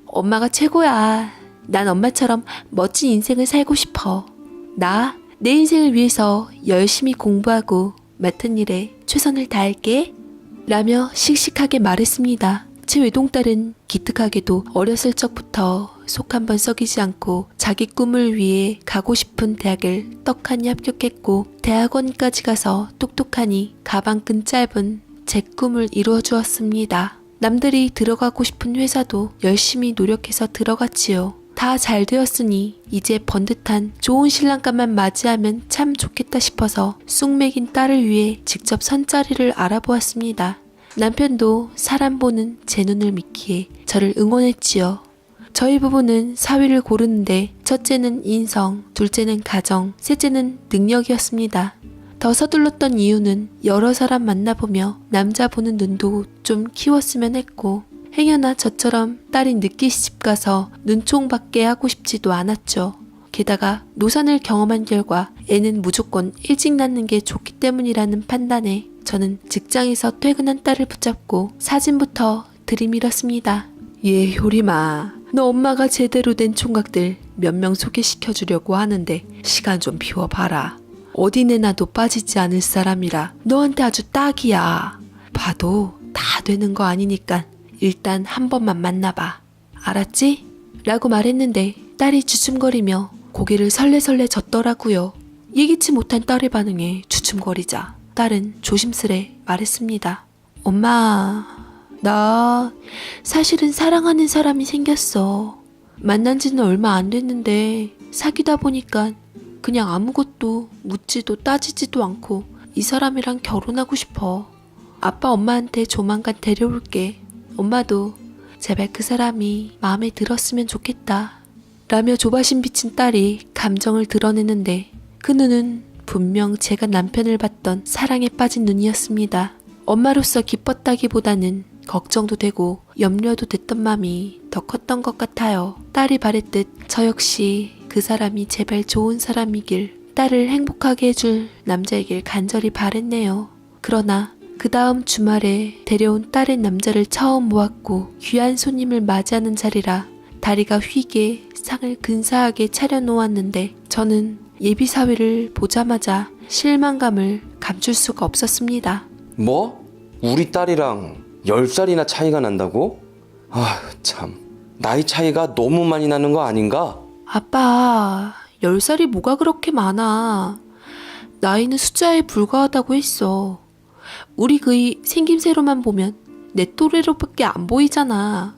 엄마가 최고야. 난 엄마처럼 멋진 인생을 살고 싶어. 내 인생을 위해서 열심히 공부하고 맡은 일에 최선을 다할게 라며 씩씩하게 말했습니다. 제 외동딸은 기특하게도 어렸을 적부터 속 한번 썩이지 않고 자기 꿈을 위해 가고 싶은 대학을 떡하니 합격했고 대학원까지 가서 똑똑하니 가방끈 짧은 제 꿈을 이루어 주었습니다. 남들이 들어가고 싶은 회사도 열심히 노력해서 들어갔지요. 다 잘 되었으니 이제 번듯한 좋은 신랑감만 맞이하면 참 좋겠다 싶어서 쑥맥인 딸을 위해 직접 선자리를 알아보았습니다. 남편도 사람 보는 제 눈을 믿기에 저를 응원했지요. 저희 부부는 사위를 고르는데 첫째는 인성, 둘째는 가정, 셋째는 능력이었습니다. 더 서둘렀던 이유는 여러 사람 만나보며 남자 보는 눈도 좀 키웠으면 했고 행여나 저처럼 딸이 늦게 시집가서 눈총받게 하고 싶지도 않았죠. 게다가 노산을 경험한 결과 애는 무조건 일찍 낳는 게 좋기 때문이라는 판단에 저는 직장에서 퇴근한 딸을 붙잡고 사진부터 들이밀었습니다. 예, 효림아. 너 엄마가 제대로 된 총각들 몇 명 소개시켜주려고 하는데 시간 좀 비워봐라. 어디 내놔도 빠지지 않을 사람이라 너한테 아주 딱이야. 봐도 다 되는 거 아니니까 일단 한 번만 만나봐. 알았지? 라고 말했는데 딸이 주춤거리며 고개를 설레설레 젓더라고요. 예기치 못한 딸의 반응에 주춤거리자 딸은 조심스레 말했습니다. 엄마, 나 사실은 사랑하는 사람이 생겼어. 만난 지는 얼마 안 됐는데 사귀다 보니까 그냥 아무것도 묻지도 따지지도 않고 이 사람이랑 결혼하고 싶어. 아빠 엄마한테 조만간 데려올게. 엄마도 제발 그 사람이 마음에 들었으면 좋겠다. 라며 조바심 비친 딸이 감정을 드러내는데 그 눈은 분명 제가 남편을 봤던 사랑에 빠진 눈이었습니다. 엄마로서 기뻤다기보다는 걱정도 되고 염려도 됐던 마음이 더 컸던 것 같아요. 딸이 바랬듯 저 역시 그 사람이 제발 좋은 사람이길, 딸을 행복하게 해줄 남자이길 간절히 바랬네요. 그러나 그 다음 주말에 데려온 딸의 남자를 처음 모았고 귀한 손님을 맞이하는 자리라 다리가 휘게 상을 근사하게 차려놓았는데 저는 예비사위를 보자마자 실망감을 감출 수가 없었습니다. 뭐? 우리 딸이랑 10살이나 차이가 난다고? 아, 참. 나이 차이가 너무 많이 나는 거 아닌가? 아빠, 10살이 뭐가 그렇게 많아. 나이는 숫자에 불과하다고 했어. 우리 그이 생김새로만 보면 내 또래로밖에 안 보이잖아.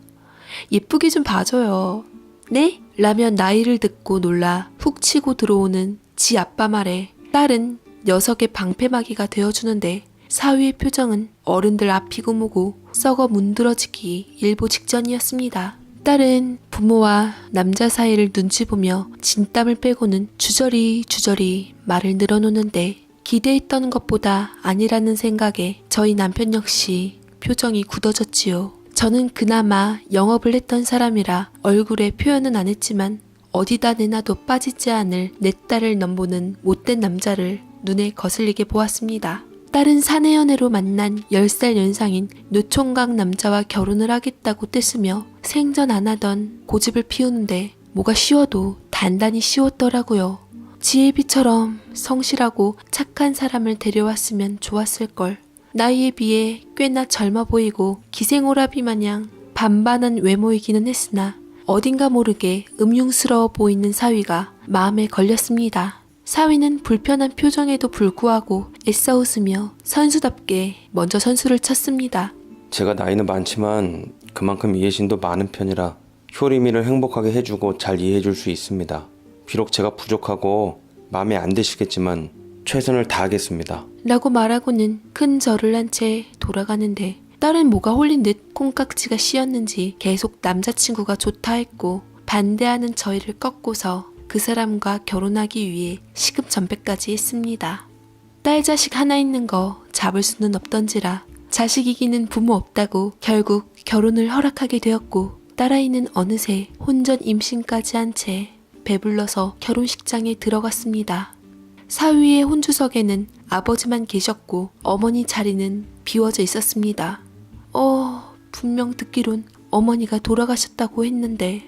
예쁘게 좀 봐줘요. 네? 라며 나이를 듣고 놀라 훅 치고 들어오는 지 아빠 말에 딸은 녀석의 방패막이가 되어주는데 사위의 표정은 어른들 앞이고 뭐고 썩어 문드러지기 일보 직전이었습니다. 딸은 부모와 남자 사이를 눈치 보며 진땀을 빼고는 주저리 말을 늘어놓는데 기대했던 것보다 아니라는 생각에 저희 남편 역시 표정이 굳어졌지요. 저는 그나마 영업을 했던 사람이라 얼굴에 표현은 안 했지만 어디다 내놔도 빠지지 않을 내 딸을 넘보는 못된 남자를 눈에 거슬리게 보았습니다. 딸은 사내 연애로 만난 10살 연상인 노총각 남자와 결혼을 하겠다고 떼쓰며 생전 안 하던 고집을 피우는데 뭐가 쉬워도 단단히 쉬웠더라고요. 지혜비처럼 성실하고 착한 사람을 데려왔으면 좋았을걸. 나이에 비해 꽤나 젊어 보이고 기생오라비 마냥 반반한 외모이기는 했으나 어딘가 모르게 음흉스러워 보이는 사위가 마음에 걸렸습니다. 사위는 불편한 표정에도 불구하고 애써 웃으며 선수답게 먼저 선수를 쳤습니다. 제가 나이는 많지만 그만큼 이해심도 많은 편이라 효림이를 행복하게 해주고 잘 이해해줄 수 있습니다. 비록 제가 부족하고 마음에 안 드시겠지만 최선을 다하겠습니다. 라고 말하고는 큰 절을 한 채 돌아가는데 딸은 뭐가 홀린 듯 콩깍지가 씌었는지 계속 남자친구가 좋다 했고 반대하는 저희를 꺾고서 그 사람과 결혼하기 위해 시급전배까지 했습니다. 딸 자식 하나 있는 거 잡을 수는 없던지라 자식 이기는 부모 없다고 결국 결혼을 허락하게 되었고 딸아이는 어느새 혼전 임신까지 한 채 배불러서 결혼식장에 들어갔습니다. 사위의 혼주석에는 아버지만 계셨고 어머니 자리는 비워져 있었습니다. 분명 듣기론 어머니가 돌아가셨다고 했는데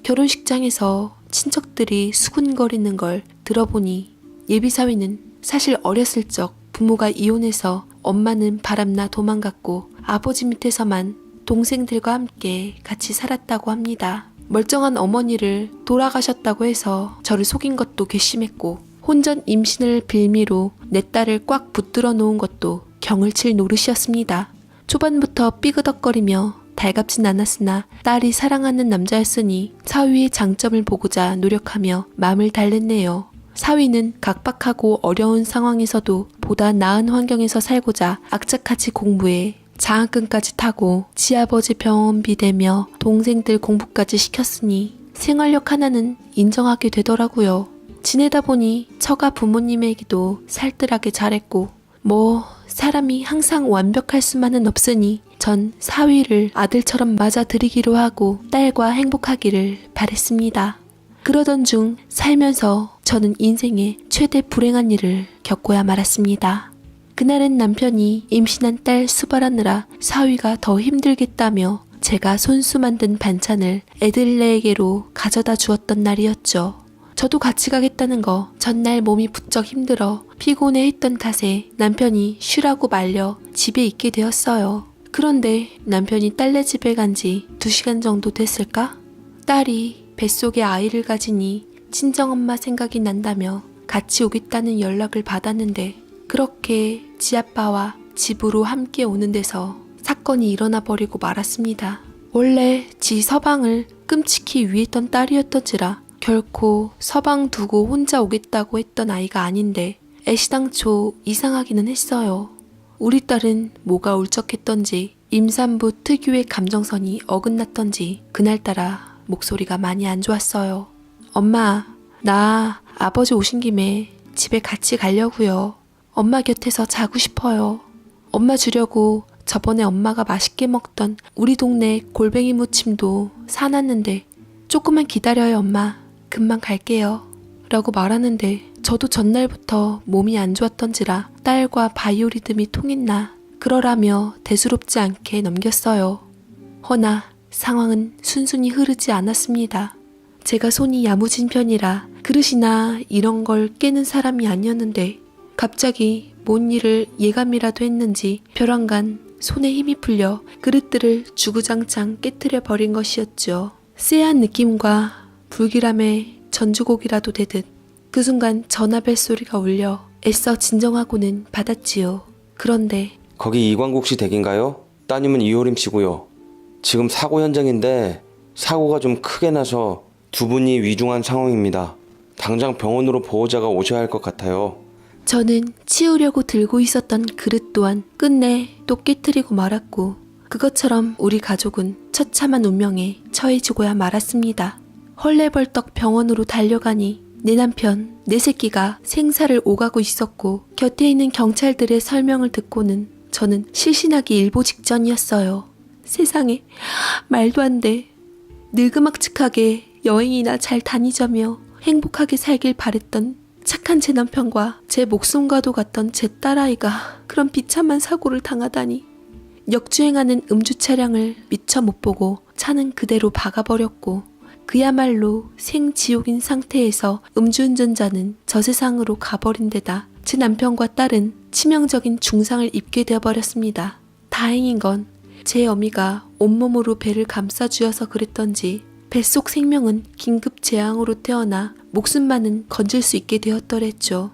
결혼식장에서 친척들이 수군거리는 걸 들어보니 예비사위는 사실 어렸을 적 부모가 이혼해서 엄마는 바람나 도망갔고 아버지 밑에서만 동생들과 함께 같이 살았다고 합니다. 멀쩡한 어머니를 돌아가셨다고 해서 저를 속인 것도 괘씸했고 혼전 임신을 빌미로 내 딸을 꽉 붙들어 놓은 것도 경을 칠 노릇이었습니다. 초반부터 삐그덕거리며 달갑진 않았으나 딸이 사랑하는 남자였으니 사위의 장점을 보고자 노력하며 마음을 달랬네요. 사위는 각박하고 어려운 상황에서도 보다 나은 환경에서 살고자 악착같이 공부해 장학금까지 타고 지아버지 병원비 대며 동생들 공부까지 시켰으니 생활력 하나는 인정하게 되더라고요. 지내다 보니 처가 부모님에게도 살뜰하게 잘했고 사람이 항상 완벽할 수만은 없으니 전 사위를 아들처럼 맞아들이기로 하고 딸과 행복하기를 바랬습니다. 그러던 중 살면서 저는 인생의 최대 불행한 일을 겪고야 말았습니다. 그날은 남편이 임신한 딸 수발하느라 사위가 더 힘들겠다며 제가 손수 만든 반찬을 애들네에게로 가져다 주었던 날이었죠. 저도 같이 가겠다는 거 전날 몸이 부쩍 힘들어 피곤해했던 탓에 남편이 쉬라고 말려 집에 있게 되었어요. 그런데 남편이 딸네 집에 간 지 2시간 정도 됐을까? 딸이 뱃속에 아이를 가지니 친정엄마 생각이 난다며 같이 오겠다는 연락을 받았는데 그렇게 지아빠와 집으로 함께 오는 데서 사건이 일어나 버리고 말았습니다. 원래 지 서방을 끔찍히 위했던 딸이었던지라 결코 서방 두고 혼자 오겠다고 했던 아이가 아닌데 애시당초 이상하기는 했어요. 우리 딸은 뭐가 울적했던지 임산부 특유의 감정선이 어긋났던지 그날따라 목소리가 많이 안 좋았어요. 엄마, 나 아버지 오신 김에 집에 같이 가려고요. 엄마 곁에서 자고 싶어요. 엄마 주려고 저번에 엄마가 맛있게 먹던 우리 동네 골뱅이 무침도 사놨는데 조금만 기다려요 엄마. 금방 갈게요. 라고 말하는데 저도 전날부터 몸이 안 좋았던지라 딸과 바이오리듬이 통했나 그러라며 대수롭지 않게 넘겼어요. 허나 상황은 순순히 흐르지 않았습니다. 제가 손이 야무진 편이라 그릇이나 이런 걸 깨는 사람이 아니었는데 갑자기 뭔 일을 예감이라도 했는지 벼랑간 손에 힘이 풀려 그릇들을 주구장창 깨트려 버린 것이었죠. 쎄한 느낌과 불길함에 전주곡이라도 되듯 그 순간 전화벨 소리가 울려 애써 진정하고는 받았지요. 그런데 거기 이광국 씨 댁인가요? 따님은 이효림 씨고요. 지금 사고 현장인데 사고가 좀 크게 나서 두 분이 위중한 상황입니다. 당장 병원으로 보호자가 오셔야 할 것 같아요. 저는 치우려고 들고 있었던 그릇 또한 끝내 또 깨트리고 말았고 그것처럼 우리 가족은 처참한 운명에 처해지고야 말았습니다. 헐레벌떡 병원으로 달려가니 내 남편, 내 새끼가 생사를 오가고 있었고 곁에 있는 경찰들의 설명을 듣고는 저는 실신하기 일보 직전이었어요. 세상에 말도 안 돼. 느그막측하게 여행이나 잘 다니자며 행복하게 살길 바랬던 착한 제 남편과 제 목숨과도 같던 제 딸아이가 그런 비참한 사고를 당하다니. 역주행하는 음주 차량을 미처 못 보고 차는 그대로 박아버렸고 그야말로 생지옥인 상태에서 음주운전자는 저 세상으로 가버린 데다 제 남편과 딸은 치명적인 중상을 입게 되어버렸습니다. 다행인 건 제 어미가 온몸으로 배를 감싸주어서 그랬던지 뱃속 생명은 긴급 재앙으로 태어나 목숨만은 건질 수 있게 되었더랬죠.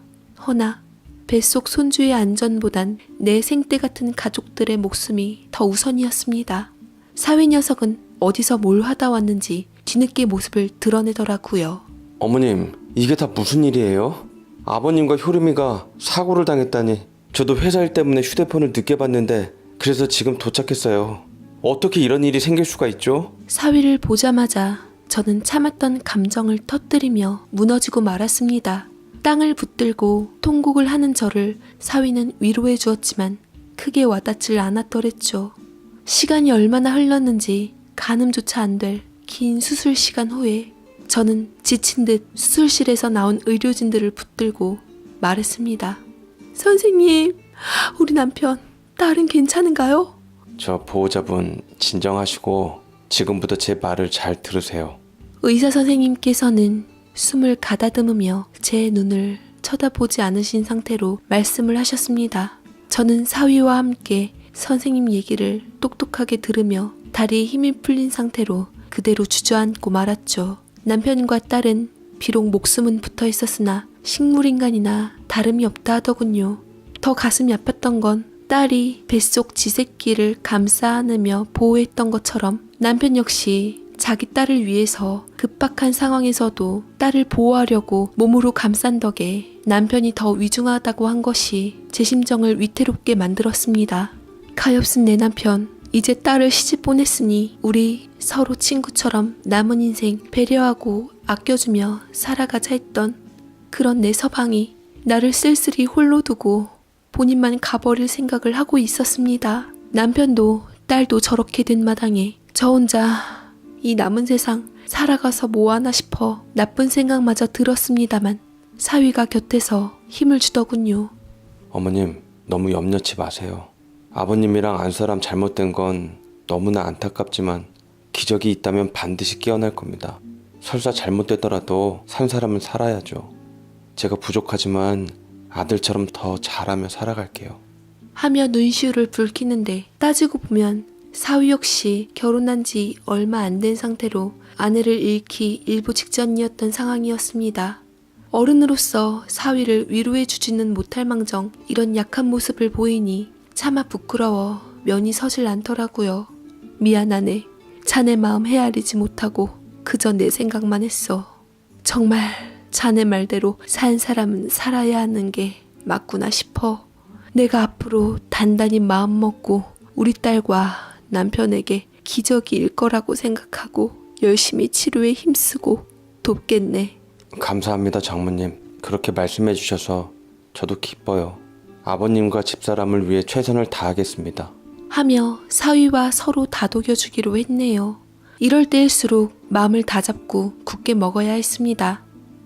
허나 뱃속 손주의 안전보단 내 생떼 같은 가족들의 목숨이 더 우선이었습니다. 사위 녀석은 어디서 뭘 하다 왔는지 뒤늦게 모습을 드러내더라고요. 어머님, 이게 다 무슨 일이에요? 아버님과 효림이가 사고를 당했다니. 저도 회사 일 때문에 휴대폰을 늦게 봤는데 그래서 지금 도착했어요. 어떻게 이런 일이 생길 수가 있죠? 사위를 보자마자 저는 참았던 감정을 터뜨리며 무너지고 말았습니다. 땅을 붙들고 통곡을 하는 저를 사위는 위로해 주었지만 크게 와닿질 않았더랬죠. 시간이 얼마나 흘렀는지 가늠조차 안 될 긴 수술 시간 후에 저는 지친 듯 수술실에서 나온 의료진들을 붙들고 말했습니다. 선생님, 우리 남편, 딸은 괜찮은가요? 저 보호자분 진정하시고 지금부터 제 말을 잘 들으세요. 의사 선생님께서는 숨을 가다듬으며 제 눈을 쳐다보지 않으신 상태로 말씀을 하셨습니다. 저는 사위와 함께 선생님 얘기를 똑똑하게 들으며 다리에 힘이 풀린 상태로 그대로 주저앉고 말았죠. 남편과 딸은 비록 목숨은 붙어 있었으나 식물인간이나 다름이 없다 하더군요. 더 가슴이 아팠던 건 딸이 뱃속 지새끼를 감싸 안으며 보호했던 것처럼 남편 역시 자기 딸을 위해서 급박한 상황에서도 딸을 보호하려고 몸으로 감싼 덕에 남편이 더 위중하다고 한 것이 제 심정을 위태롭게 만들었습니다. 가엾은 내 남편, 이제 딸을 시집 보냈으니 우리 서로 친구처럼 남은 인생 배려하고 아껴주며 살아가자 했던 그런 내 서방이 나를 쓸쓸히 홀로 두고 본인만 가버릴 생각을 하고 있었습니다. 남편도 딸도 저렇게 된 마당에 저 혼자 이 남은 세상 살아가서 뭐하나 싶어 나쁜 생각마저 들었습니다만 사위가 곁에서 힘을 주더군요. 어머님, 너무 염려치 마세요. 아버님이랑 안사람 잘못된 건 너무나 안타깝지만 기적이 있다면 반드시 깨어날 겁니다. 설사 잘못되더라도 산 사람은 살아야죠. 제가 부족하지만 아들처럼 더 잘하며 살아갈게요. 하며 눈시울을 붉히는데 따지고 보면 사위 역시 결혼한 지 얼마 안 된 상태로 아내를 잃기 일부 직전이었던 상황이었습니다. 어른으로서 사위를 위로해 주지는 못할 망정 이런 약한 모습을 보이니 차마 부끄러워 면이 서질 않더라고요. 미안하네. 자네 마음 헤아리지 못하고 그저 내 생각만 했어. 정말 자네 말대로 산 사람은 살아야 하는 게 맞구나 싶어. 내가 앞으로 단단히 마음 먹고 우리 딸과 남편에게 기적이 일 거라고 생각하고 열심히 치료에 힘쓰고 돕겠네. 감사합니다, 장모님. 그렇게 말씀해 주셔서 저도 기뻐요. 아버님과 집사람을 위해 최선을 다하겠습니다. 하며 사위와 서로 다독여주기로 했네요. 이럴 때일수록 마음을 다잡고 굳게 먹어야 했습니다.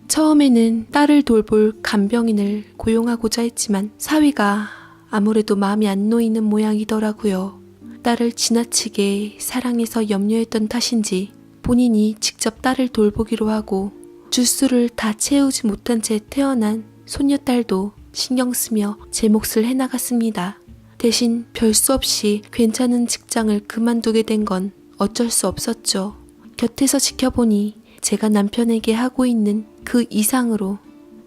처음에는 딸을 돌볼 간병인을 고용하고자 했지만 사위가 아무래도 마음이 안 놓이는 모양이더라고요. 딸을 지나치게 사랑해서 염려했던 탓인지 본인이 직접 딸을 돌보기로 하고 주스를 다 채우지 못한 채 태어난 손녀딸도 신경 쓰며 제 몫을 해나갔습니다. 대신 별 수 없이 괜찮은 직장을 그만두게 된 건 어쩔 수 없었죠. 곁에서 지켜보니 제가 남편에게 하고 있는 그 이상으로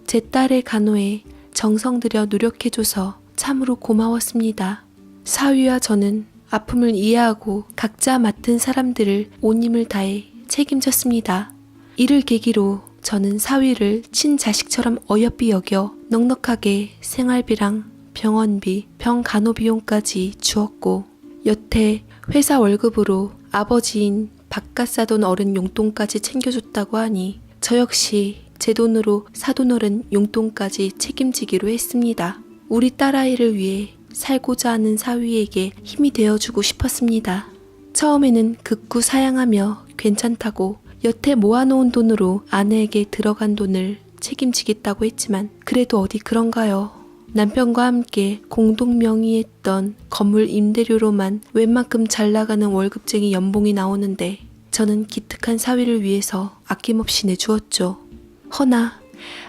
제 딸의 간호에 정성 들여 노력해줘서 참으로 고마웠습니다. 사위와 저는 아픔을 이해하고 각자 맡은 사람들을 온 힘을 다해 책임졌습니다. 이를 계기로 저는 사위를 친자식처럼 어여삐 여겨 넉넉하게 생활비랑 병원비, 병간호비용까지 주었고 여태 회사 월급으로 아버지인 바깥 사돈 어른 용돈까지 챙겨줬다고 하니 저 역시 제 돈으로 사돈 어른 용돈까지 책임지기로 했습니다. 우리 딸아이를 위해 살고자 하는 사위에게 힘이 되어주고 싶었습니다. 처음에는 극구 사양하며 괜찮다고 여태 모아놓은 돈으로 아내에게 들어간 돈을 책임지겠다고 했지만 그래도 어디 그런가요? 남편과 함께 공동 명의했던 건물 임대료로만 웬만큼 잘 나가는 월급쟁이 연봉이 나오는데 저는 기특한 사위를 위해서 아낌없이 내주었죠. 허나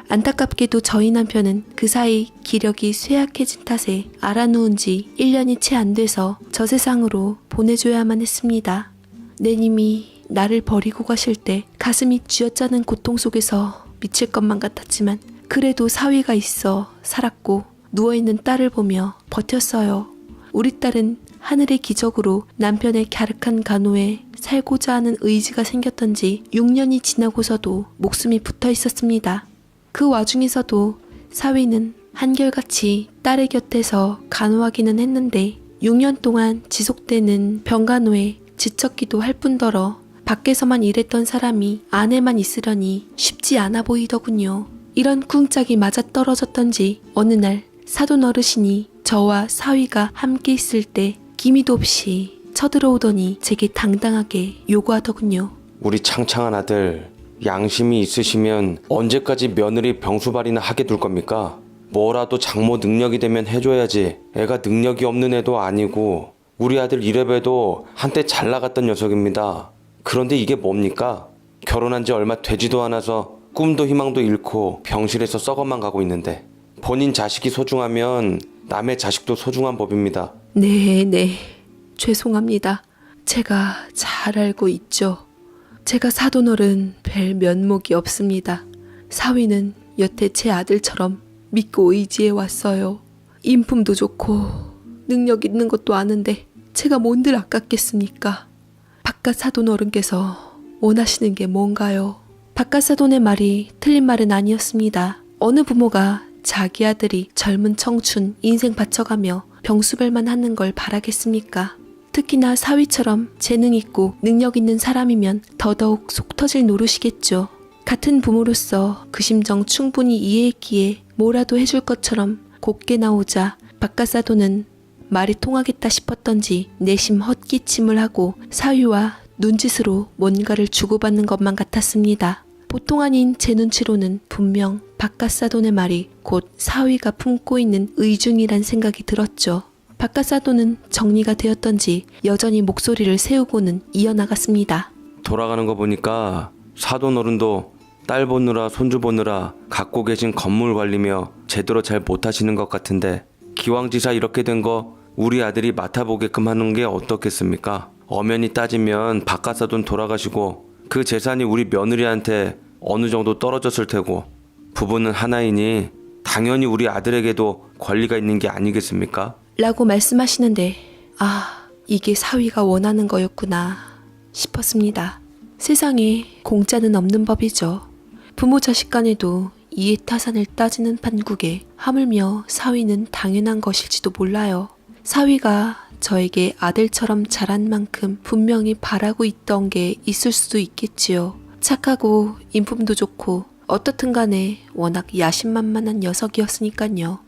안타깝게도 저희 남편은 그 사이 기력이 쇠약해진 탓에 알아누운 지 1년이 채 안 돼서 저 세상으로 보내줘야만 했습니다. 내님이 나를 버리고 가실 때 가슴이 쥐어짜는 고통 속에서 미칠 것만 같았지만 그래도 사위가 있어 살았고 누워있는 딸을 보며 버텼어요. 우리 딸은 하늘의 기적으로 남편의 갸륵한 간호에 살고자 하는 의지가 생겼던지 6년이 지나고서도 목숨이 붙어 있었습니다. 그 와중에서도 사위는 한결같이 딸의 곁에서 간호하기는 했는데 6년 동안 지속되는 병간호에 지쳤기도 할 뿐더러 밖에서만 일했던 사람이 안에만 있으려니 쉽지 않아 보이더군요. 이런 쿵짝이 맞아떨어졌던지 어느 날 사돈 어르신이 저와 사위가 함께 있을 때 기미도 없이 쳐들어오더니 제게 당당하게 요구하더군요. 우리 창창한 아들, 양심이 있으시면 언제까지 며느리 병수발이나 하게 둘 겁니까? 뭐라도 장모 능력이 되면 해줘야지. 애가 능력이 없는 애도 아니고 우리 아들 이래봬도 한때 잘 나갔던 녀석입니다. 그런데 이게 뭡니까? 결혼한 지 얼마 되지도 않아서 꿈도 희망도 잃고 병실에서 썩어만 가고 있는데 본인 자식이 소중하면 남의 자식도 소중한 법입니다. 네. 죄송합니다. 제가 잘 알고 있죠. 제가 사돈어른 뵐 면목이 없습니다. 사위는 여태 제 아들처럼 믿고 의지해 왔어요. 인품도 좋고 능력 있는 것도 아는데 제가 뭔들 아깝겠습니까? 바깥 사돈어른께서 원하시는 게 뭔가요? 바깥 사돈의 말이 틀린 말은 아니었습니다. 어느 부모가 자기 아들이 젊은 청춘 인생 바쳐가며 병수별만 하는 걸 바라겠습니까? 특히나 사위처럼 재능 있고 능력 있는 사람이면 더더욱 속 터질 노릇이겠죠. 같은 부모로서 그 심정 충분히 이해했기에 뭐라도 해줄 것처럼 곱게 나오자 바깥사돈은 말이 통하겠다 싶었던지 내심 헛기침을 하고 사위와 눈짓으로 뭔가를 주고받는 것만 같았습니다. 보통 아닌 제 눈치로는 분명 바깥사돈의 말이 곧 사위가 품고 있는 의중이란 생각이 들었죠. 바깥사돈은 정리가 되었던지 여전히 목소리를 세우고는 이어나갔습니다. 돌아가는 거 보니까 사돈 어른도 딸 보느라 손주 보느라 갖고 계신 건물 관리며 제대로 잘 못하시는 것 같은데 기왕지사 이렇게 된 거 우리 아들이 맡아보게끔 하는 게 어떻겠습니까? 엄연히 따지면 바깥사돈 돌아가시고 그 재산이 우리 며느리한테 어느 정도 떨어졌을 테고 부부는 하나이니 당연히 우리 아들에게도 권리가 있는 게 아니겠습니까? 라고 말씀하시는데 이게 사위가 원하는 거였구나 싶었습니다. 세상에 공짜는 없는 법이죠. 부모 자식 간에도 이해타산을 따지는 판국에 하물며 사위는 당연한 것일지도 몰라요. 사위가 저에게 아들처럼 자란 만큼 분명히 바라고 있던 게 있을 수도 있겠지요. 착하고 인품도 좋고 어떻든 간에 워낙 야심만만한 녀석이었으니까요.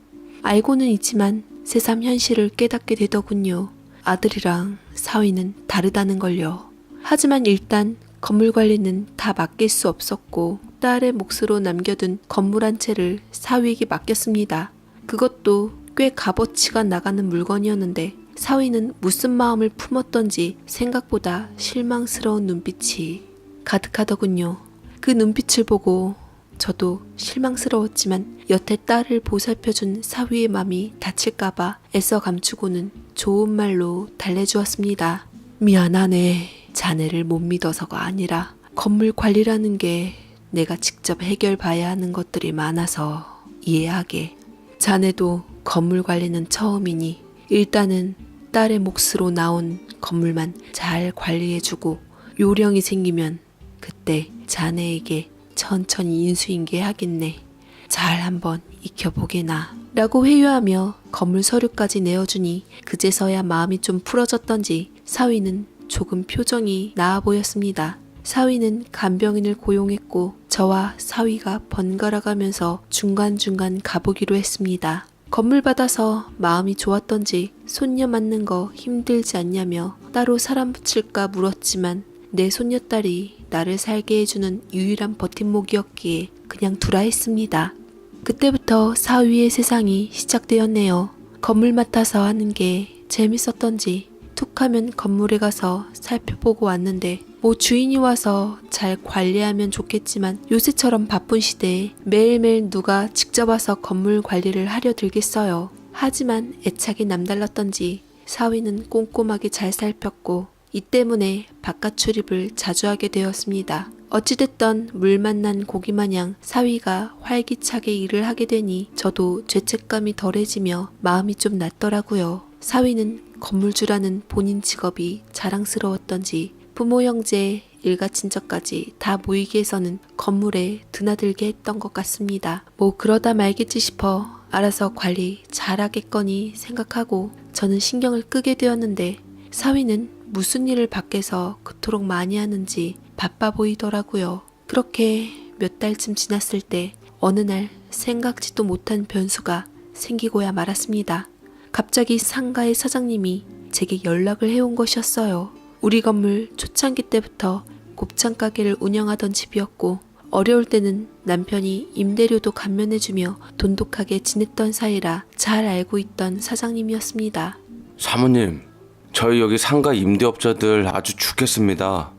알고는 있지만 새삼 현실을 깨닫게 되더군요. 아들이랑 사위는 다르다는 걸요. 하지만 일단 건물 관리는 다 맡길 수 없었고 딸의 몫으로 남겨둔 건물 한 채를 사위에게 맡겼습니다. 그것도 꽤 값어치가 나가는 물건이었는데 사위는 무슨 마음을 품었던지 생각보다 실망스러운 눈빛이 가득하더군요. 그 눈빛을 보고 저도 실망스러웠지만 여태 딸을 보살펴준 사위의 맘이 다칠까봐 애써 감추고는 좋은 말로 달래주었습니다. 미안하네. 자네를 못 믿어서가 아니라 건물 관리라는 게 내가 직접 해결봐야 하는 것들이 많아서 이해하게. 자네도 건물 관리는 처음이니 일단은 딸의 몫으로 나온 건물만 잘 관리해주고 요령이 생기면 그때 자네에게 천천히 인수인계하겠네. 잘 한번 익혀보게나. 라고 회유하며 건물 서류까지 내어주니 그제서야 마음이 좀 풀어졌던지 사위는 조금 표정이 나아 보였습니다. 사위는 간병인을 고용했고 저와 사위가 번갈아 가면서 중간중간 가보기로 했습니다. 건물 받아서 마음이 좋았던지 손녀 맞는 거 힘들지 않냐며 따로 사람 붙일까 물었지만 내 손녀딸이 나를 살게 해주는 유일한 버팀목이었기에 그냥 두라 했습니다. 그때부터 사위의 세상이 시작되었네요. 건물 맡아서 하는 게 재밌었던지 툭하면 건물에 가서 살펴보고 왔는데 뭐 주인이 와서 잘 관리하면 좋겠지만 요새처럼 바쁜 시대에 매일매일 누가 직접 와서 건물 관리를 하려 들겠어요. 하지만 애착이 남달랐던지 사위는 꼼꼼하게 잘 살폈고 이 때문에 바깥 출입을 자주 하게 되었습니다. 어찌됐던 물 만난 고기마냥 사위가 활기차게 일을 하게 되니 저도 죄책감이 덜해지며 마음이 좀 낫더라고요. 사위는 건물주라는 본인 직업이 자랑스러웠던지 부모 형제 일가 친척까지 다 모이게 해서는 건물에 드나들게 했던 것 같습니다. 뭐 그러다 말겠지 싶어 알아서 관리 잘하겠거니 생각하고 저는 신경을 끄게 되었는데 사위는 무슨 일을 밖에서 그토록 많이 하는지 바빠 보이더라고요. 그렇게 몇 달쯤 지났을 때 어느 날 생각지도 못한 변수가 생기고야 말았습니다. 갑자기 상가의 사장님이 제게 연락을 해온 것이었어요. 우리 건물 초창기 때부터 곱창 가게를 운영하던 집이었고 어려울 때는 남편이 임대료도 감면해주며 돈독하게 지냈던 사이라 잘 알고 있던 사장님이었습니다. 사모님, 저희 여기 상가 임대업자들 아주 죽겠습니다.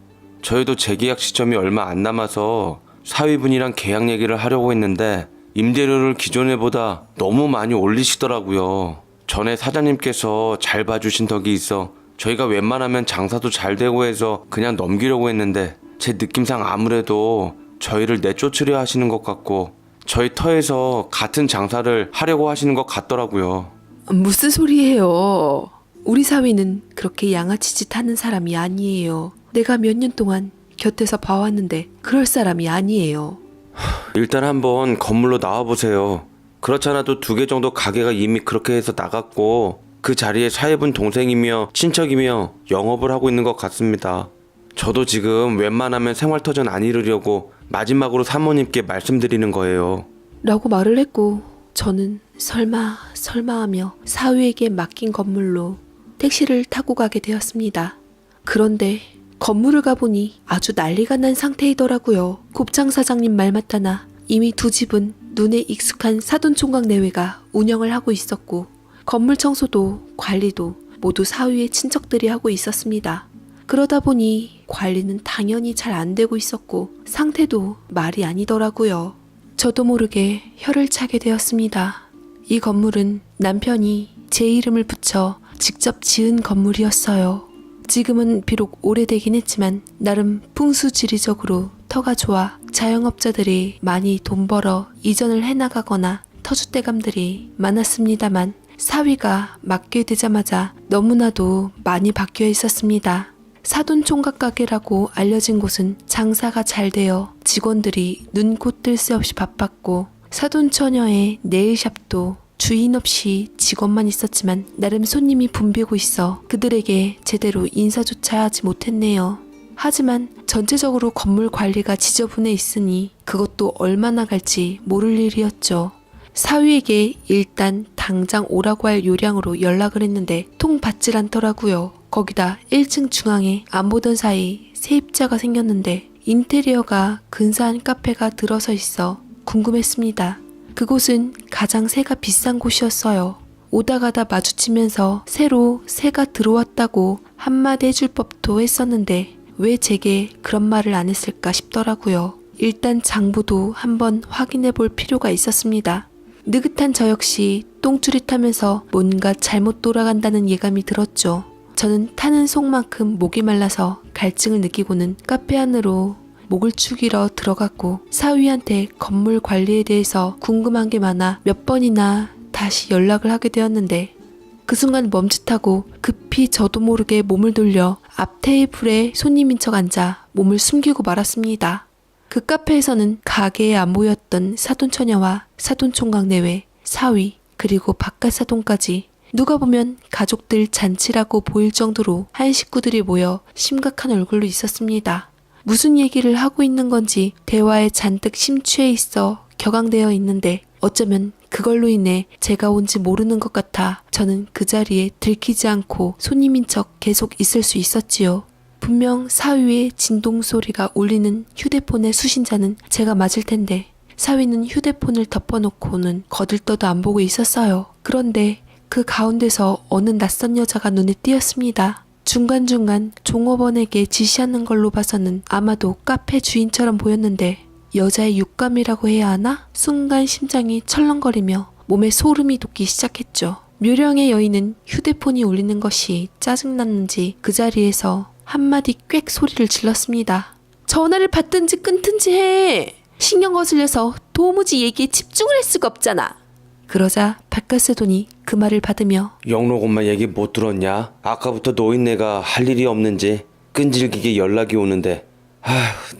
저희도 재계약 시점이 얼마 안 남아서 사위분이랑 계약 얘기를 하려고 했는데 임대료를 기존에보다 너무 많이 올리시더라고요. 전에 사장님께서 잘 봐주신 덕이 있어 저희가 웬만하면 장사도 잘 되고 해서 그냥 넘기려고 했는데 제 느낌상 아무래도 저희를 내쫓으려 하시는 것 같고 저희 터에서 같은 장사를 하려고 하시는 것 같더라고요. 무슨 소리예요? 우리 사위는 그렇게 양아치 짓 하는 사람이 아니에요. 내가 몇 년 동안 곁에서 봐왔는데 그럴 사람이 아니에요. 일단 한번 건물로 나와보세요. 그렇지 않아도 2개 정도 가게가 이미 그렇게 해서 나갔고 그 자리에 사위분 동생이며 친척이며 영업을 하고 있는 것 같습니다. 저도 지금 웬만하면 생활터전 안 이루려고 마지막으로 사모님께 말씀드리는 거예요. 라고 말을 했고 저는 설마 하며 사위에게 맡긴 건물로 택시를 타고 가게 되었습니다. 그런데 건물을 가보니 아주 난리가 난 상태이더라고요. 곱창 사장님 말 맞다나 이미 2집은 눈에 익숙한 사돈총각 내외가 운영을 하고 있었고 건물 청소도 관리도 모두 사위의 친척들이 하고 있었습니다. 그러다 보니 관리는 당연히 잘 안 되고 있었고 상태도 말이 아니더라고요. 저도 모르게 혀를 차게 되었습니다. 이 건물은 남편이 제 이름을 붙여 직접 지은 건물이었어요. 지금은 비록 오래되긴 했지만 나름 풍수지리적으로 터가 좋아 자영업자들이 많이 돈 벌어 이전을 해나가거나 터줏대감들이 많았습니다만 사위가 맡게 되자마자 너무나도 많이 바뀌어 있었습니다. 사돈총각 가게라고 알려진 곳은 장사가 잘 되어 직원들이 눈코 뜰 새 없이 바빴고 사돈처녀의 네일샵도 주인 없이 직원만 있었지만 나름 손님이 붐비고 있어 그들에게 제대로 인사조차 하지 못했네요. 하지만 전체적으로 건물 관리가 지저분해 있으니 그것도 얼마나 갈지 모를 일이었죠. 사위에게 일단 당장 오라고 할 요량으로 연락을 했는데 통 받질 않더라고요. 거기다 1층 중앙에 안 보던 사이 세입자가 생겼는데 인테리어가 근사한 카페가 들어서 있어 궁금했습니다. 그곳은 가장 새가 비싼 곳이었어요. 오다 가다 마주치면서 새로 새가 들어왔다고 한마디 해줄 법도 했었는데 왜 제게 그런 말을 안 했을까 싶더라고요. 일단 장부도 한번 확인해 볼 필요가 있었습니다. 느긋한 저 역시 똥줄이 타면서 뭔가 잘못 돌아간다는 예감이 들었죠. 저는 타는 속만큼 목이 말라서 갈증을 느끼고는 카페 안으로 목을 축이러 들어갔고 사위한테 건물 관리에 대해서 궁금한 게 많아 몇 번이나 다시 연락을 하게 되었는데 그 순간 멈칫하고 급히 저도 모르게 몸을 돌려 앞 테이블에 손님인 척 앉아 몸을 숨기고 말았습니다. 그 카페에서는 가게에 안 모였던 사돈처녀와 사돈총각 내외, 사위, 그리고 바깥 사돈까지 누가 보면 가족들 잔치라고 보일 정도로 한 식구들이 모여 심각한 얼굴로 있었습니다. 무슨 얘기를 하고 있는 건지 대화에 잔뜩 심취해 있어 격앙되어 있는데 어쩌면 그걸로 인해 제가 온지 모르는 것 같아 저는 그 자리에 들키지 않고 손님인 척 계속 있을 수 있었지요. 분명 사위의 진동 소리가 울리는 휴대폰의 수신자는 제가 맞을 텐데 사위는 휴대폰을 덮어놓고는 거들떠도 안 보고 있었어요. 그런데 그 가운데서 어느 낯선 여자가 눈에 띄었습니다. 중간중간 종업원에게 지시하는 걸로 봐서는 아마도 카페 주인처럼 보였는데 여자의 육감이라고 해야 하나? 순간 심장이 철렁거리며 몸에 소름이 돋기 시작했죠. 묘령의 여인은 휴대폰이 울리는 것이 짜증났는지 그 자리에서 한마디 꽥 소리를 질렀습니다. 전화를 받든지 끊든지 해. 신경 거슬려서 도무지 얘기에 집중을 할 수가 없잖아. 그러자 바깥세돈이 그 말을 받으며 영록 엄마 얘기 못 들었냐? 아까부터 노인네가 할 일이 없는지 끈질기게 연락이 오는데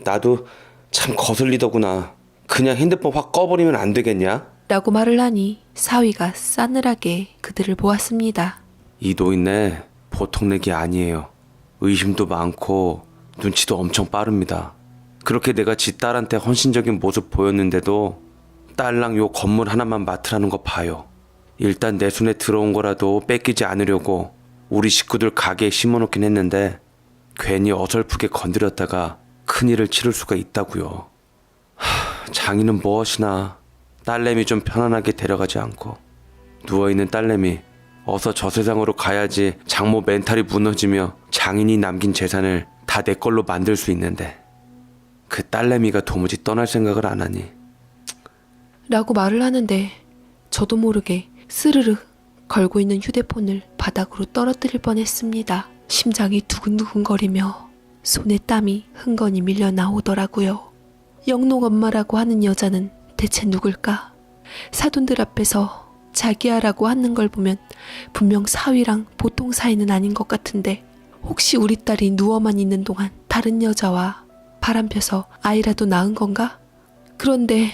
나도 참 거슬리더구나. 그냥 핸드폰 확 꺼버리면 안 되겠냐? 라고 말을 하니 사위가 싸늘하게 그들을 보았습니다. 이 노인네 보통 내기 아니에요. 의심도 많고 눈치도 엄청 빠릅니다. 그렇게 내가 지 딸한테 헌신적인 모습 보였는데도 딸랑 요 건물 하나만 맡으라는 거 봐요. 일단 내 손에 들어온 거라도 뺏기지 않으려고 우리 식구들 가게에 심어놓긴 했는데 괜히 어설프게 건드렸다가 큰일을 치를 수가 있다고요. 장인은 무엇이나 딸내미 좀 편안하게 데려가지 않고 누워있는 딸내미 어서 저 세상으로 가야지 장모 멘탈이 무너지며 장인이 남긴 재산을 다 내 걸로 만들 수 있는데 그 딸내미가 도무지 떠날 생각을 안 하니. 라고 말을 하는데 저도 모르게 스르르 걸고 있는 휴대폰을 바닥으로 떨어뜨릴 뻔했습니다. 심장이 두근두근거리며 손에 땀이 흥건히 밀려 나오더라고요. 영록 엄마라고 하는 여자는 대체 누굴까? 사돈들 앞에서 자기야라고 하는 걸 보면 분명 사위랑 보통 사이는 아닌 것 같은데 혹시 우리 딸이 누워만 있는 동안 다른 여자와 바람펴서 아이라도 낳은 건가? 그런데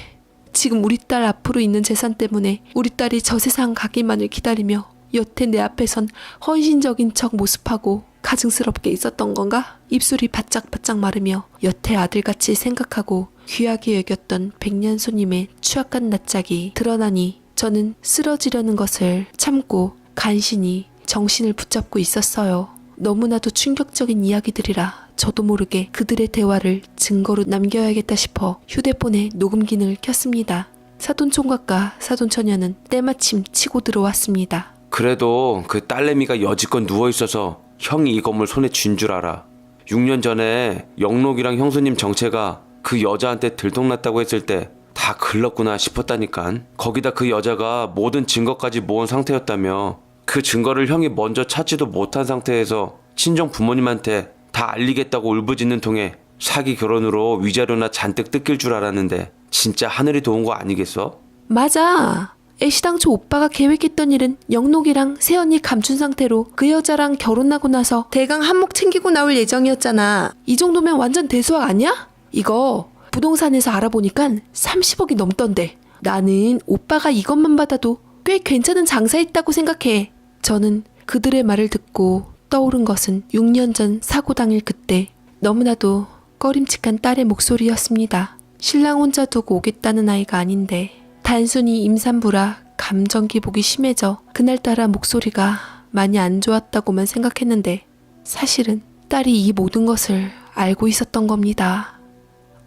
지금 우리 딸 앞으로 있는 재산 때문에 우리 딸이 저 세상 가기만을 기다리며 여태 내 앞에선 헌신적인 척 모습하고 가증스럽게 있었던 건가? 입술이 바짝바짝 마르며 여태 아들같이 생각하고 귀하게 여겼던 백년손님의 추악한 낯짝이 드러나니 저는 쓰러지려는 것을 참고 간신히 정신을 붙잡고 있었어요. 너무나도 충격적인 이야기들이라 저도 모르게 그들의 대화를 증거로 남겨야겠다 싶어 휴대폰에 녹음 기능을 켰습니다. 사돈총각과 사돈처녀는 때마침 치고 들어왔습니다. 그래도 그 딸내미가 여지껏 누워있어서 형이 이 건물 손에 쥔 줄 알아. 6년 전에 영록이랑 형수님 정체가 그 여자한테 들통났다고 했을 때 다 글렀구나 싶었다니깐. 거기다 그 여자가 모든 증거까지 모은 상태였다며. 그 증거를 형이 먼저 찾지도 못한 상태에서 친정 부모님한테 다 알리겠다고 울부짖는 통에 사기 결혼으로 위자료나 잔뜩 뜯길 줄 알았는데 진짜 하늘이 도운 거 아니겠어? 맞아. 애시당초 오빠가 계획했던 일은 영록이랑 새언니 감춘 상태로 그 여자랑 결혼하고 나서 대강 한몫 챙기고 나올 예정이었잖아. 이 정도면 완전 대수학 아니야? 이거 부동산에서 알아보니까 30억이 넘던데. 나는 오빠가 이것만 받아도 꽤 괜찮은 장사했다고 생각해. 저는 그들의 말을 듣고 떠오른 것은 6년 전 사고 당일 그때 너무나도 꺼림칙한 딸의 목소리였습니다. 신랑 혼자 두고 오겠다는 아이가 아닌데 단순히 임산부라 감정 기복이 심해져 그날따라 목소리가 많이 안 좋았다고만 생각했는데 사실은 딸이 이 모든 것을 알고 있었던 겁니다.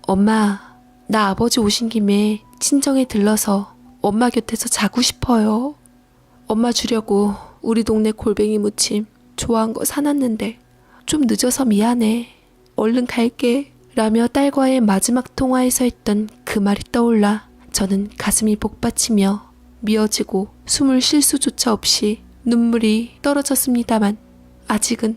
엄마, 나 아버지 오신 김에 친정에 들러서 엄마 곁에서 자고 싶어요. 엄마 주려고 우리 동네 골뱅이 무침 좋아한 거 사놨는데 좀 늦어서 미안해. 얼른 갈게. 라며 딸과의 마지막 통화에서 했던 그 말이 떠올라 저는 가슴이 복받치며 미어지고 숨을 쉴 수조차 없이 눈물이 떨어졌습니다만 아직은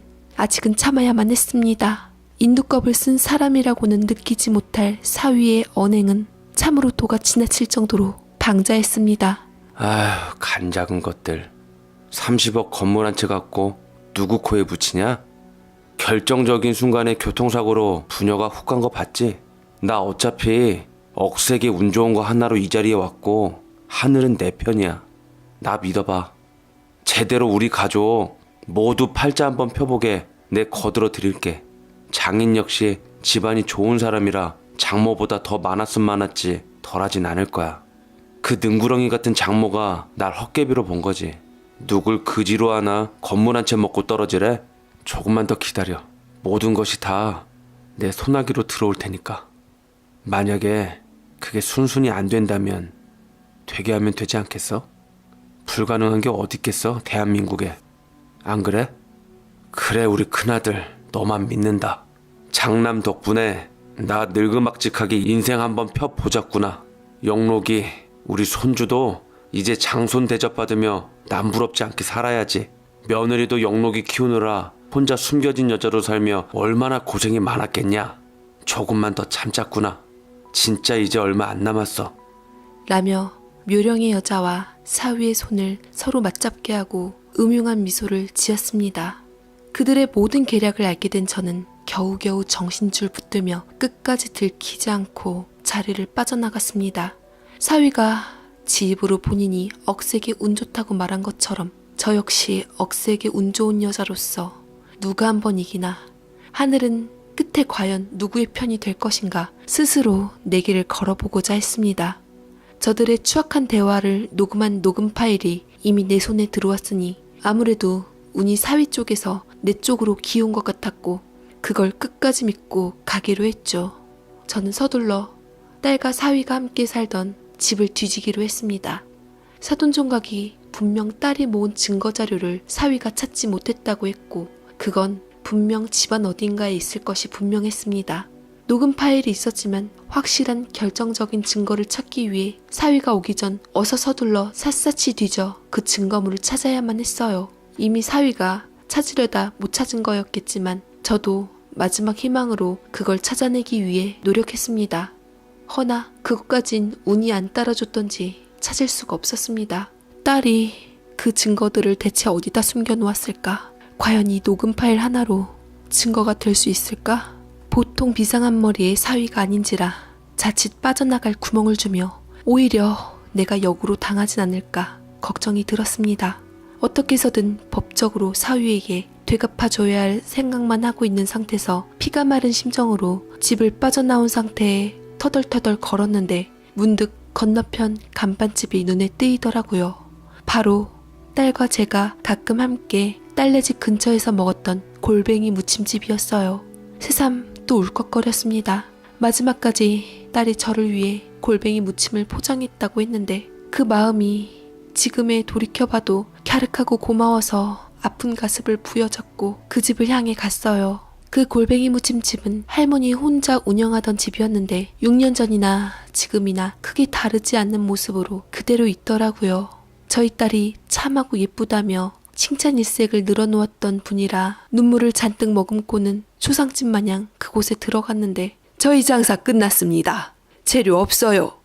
참아야만 했습니다. 인두껍을 쓴 사람이라고는 느끼지 못할 사위의 언행은 참으로 도가 지나칠 정도로 방자했습니다. 아휴, 간 작은 것들. 30억 건물 한 채 갖고 누구 코에 붙이냐? 결정적인 순간에 교통사고로 부녀가 훅 간 거 봤지? 나 어차피 억세게 운 좋은 거 하나로 이 자리에 왔고 하늘은 내 편이야. 나 믿어봐. 제대로 우리 가족 모두 팔자 한번 펴보게 내 거들어 드릴게. 장인 역시 집안이 좋은 사람이라 장모보다 더 많았으면 많았지 덜하진 않을 거야. 그 능구렁이 같은 장모가 날 헛개비로 본 거지. 누굴 그지로 하나 건물 한 채 먹고 떨어지래? 조금만 더 기다려. 모든 것이 다 내 손아귀로 들어올 테니까. 만약에 그게 순순히 안 된다면 되게 하면 되지 않겠어? 불가능한 게 어디 있겠어, 대한민국에. 안 그래? 그래, 우리 큰아들 너만 믿는다. 장남 덕분에 나 늙음막직하게 인생 한번 펴보자꾸나. 영록이 우리 손주도 이제 장손 대접받으며 남부럽지 않게 살아야지. 며느리도 영록이 키우느라 혼자 숨겨진 여자로 살며 얼마나 고생이 많았겠냐. 조금만 더 참자꾸나. 진짜 이제 얼마 안 남았어. 라며 묘령의 여자와 사위의 손을 서로 맞잡게 하고 음흉한 미소를 지었습니다. 그들의 모든 계략을 알게 된 저는 겨우겨우 정신줄 붙들며 끝까지 들키지 않고 자리를 빠져나갔습니다. 사위가 지 입으로 본인이 억세게 운 좋다고 말한 것처럼 저 역시 억세게 운 좋은 여자로서 누가 한번 이기나, 하늘은 끝에 과연 누구의 편이 될 것인가 스스로 내기를 걸어보고자 했습니다. 저들의 추악한 대화를 녹음한 녹음 파일이 이미 내 손에 들어왔으니 아무래도 운이 사위 쪽에서 내 쪽으로 기운 것 같았고 그걸 끝까지 믿고 가기로 했죠. 저는 서둘러 딸과 사위가 함께 살던 집을 뒤지기로 했습니다. 사돈총각이 분명 딸이 모은 증거자료를 사위가 찾지 못했다고 했고 그건 분명 집안 어딘가에 있을 것이 분명했습니다. 녹음 파일이 있었지만 확실한 결정적인 증거를 찾기 위해 사위가 오기 전 어서 서둘러 샅샅이 뒤져 그 증거물을 찾아야만 했어요. 이미 사위가 찾으려다 못 찾은 거였겠지만 저도 마지막 희망으로 그걸 찾아내기 위해 노력했습니다. 허나 그것까진 운이 안 따라줬던지 찾을 수가 없었습니다. 딸이 그 증거들을 대체 어디다 숨겨놓았을까? 과연 이 녹음 파일 하나로 증거가 될 수 있을까? 보통 비상한 머리의 사위가 아닌지라 자칫 빠져나갈 구멍을 주며 오히려 내가 역으로 당하진 않을까 걱정이 들었습니다. 어떻게 해서든 법적으로 사위에게 되갚아줘야 할 생각만 하고 있는 상태에서 피가 마른 심정으로 집을 빠져나온 상태에 터덜터덜 걸었는데 문득 건너편 간판집이 눈에 띄더라고요. 바로 딸과 제가 가끔 함께 딸네 집 근처에서 먹었던 골뱅이 무침집이었어요. 새삼 또 울컥거렸습니다. 마지막까지 딸이 저를 위해 골뱅이 무침을 포장했다고 했는데 그 마음이 지금에 돌이켜봐도 갸륵하고 고마워서 아픈 가슴을 부여잡고 그 집을 향해 갔어요. 그 골뱅이 무침집은 할머니 혼자 운영하던 집이었는데 6년 전이나 지금이나 크게 다르지 않는 모습으로 그대로 있더라고요. 저희 딸이 참하고 예쁘다며 칭찬 일색을 늘어놓았던 분이라 눈물을 잔뜩 머금고는 초상집 마냥 그곳에 들어갔는데 저희 장사 끝났습니다. 재료 없어요.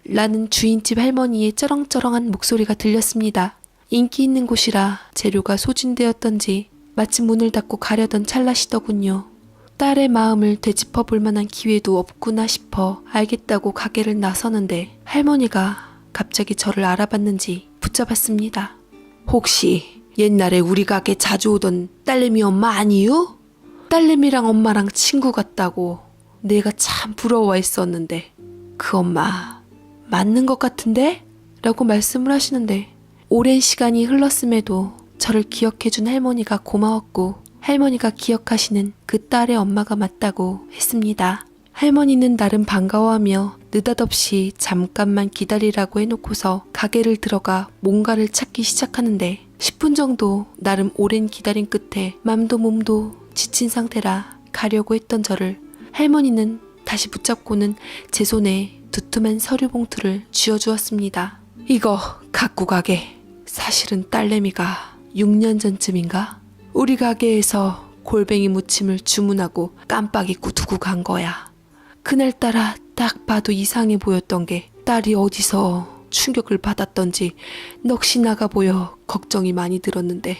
라는 주인집 할머니의 쩌렁쩌렁한 목소리가 들렸습니다. 인기 있는 곳이라 재료가 소진되었던지 마침 문을 닫고 가려던 찰나시더군요. 딸의 마음을 되짚어 볼 만한 기회도 없구나 싶어 알겠다고 가게를 나서는데 할머니가 갑자기 저를 알아봤는지 붙잡았습니다. 혹시 옛날에 우리 가게 자주 오던 딸내미 엄마 아니요? 딸내미랑 엄마랑 친구 같다고 내가 참 부러워했었는데 그 엄마 맞는 것 같은데? 라고 말씀을 하시는데 오랜 시간이 흘렀음에도 저를 기억해준 할머니가 고마웠고 할머니가 기억하시는 그 딸의 엄마가 맞다고 했습니다. 할머니는 나름 반가워하며 느닷없이 잠깐만 기다리라고 해놓고서 가게를 들어가 뭔가를 찾기 시작하는데 10분 정도 나름 오랜 기다림 끝에 맘도 몸도 지친 상태라 가려고 했던 저를 할머니는 다시 붙잡고는 제 손에 두툼한 서류 봉투를 쥐어주었습니다. 이거 갖고 가게. 사실은 딸내미가 6년 전쯤인가 우리 가게에서 골뱅이 무침을 주문하고 깜빡 잊고 두고 간 거야. 그날따라 딱 봐도 이상해 보였던 게 딸이 어디서 충격을 받았던지 넋이 나가 보여 걱정이 많이 들었는데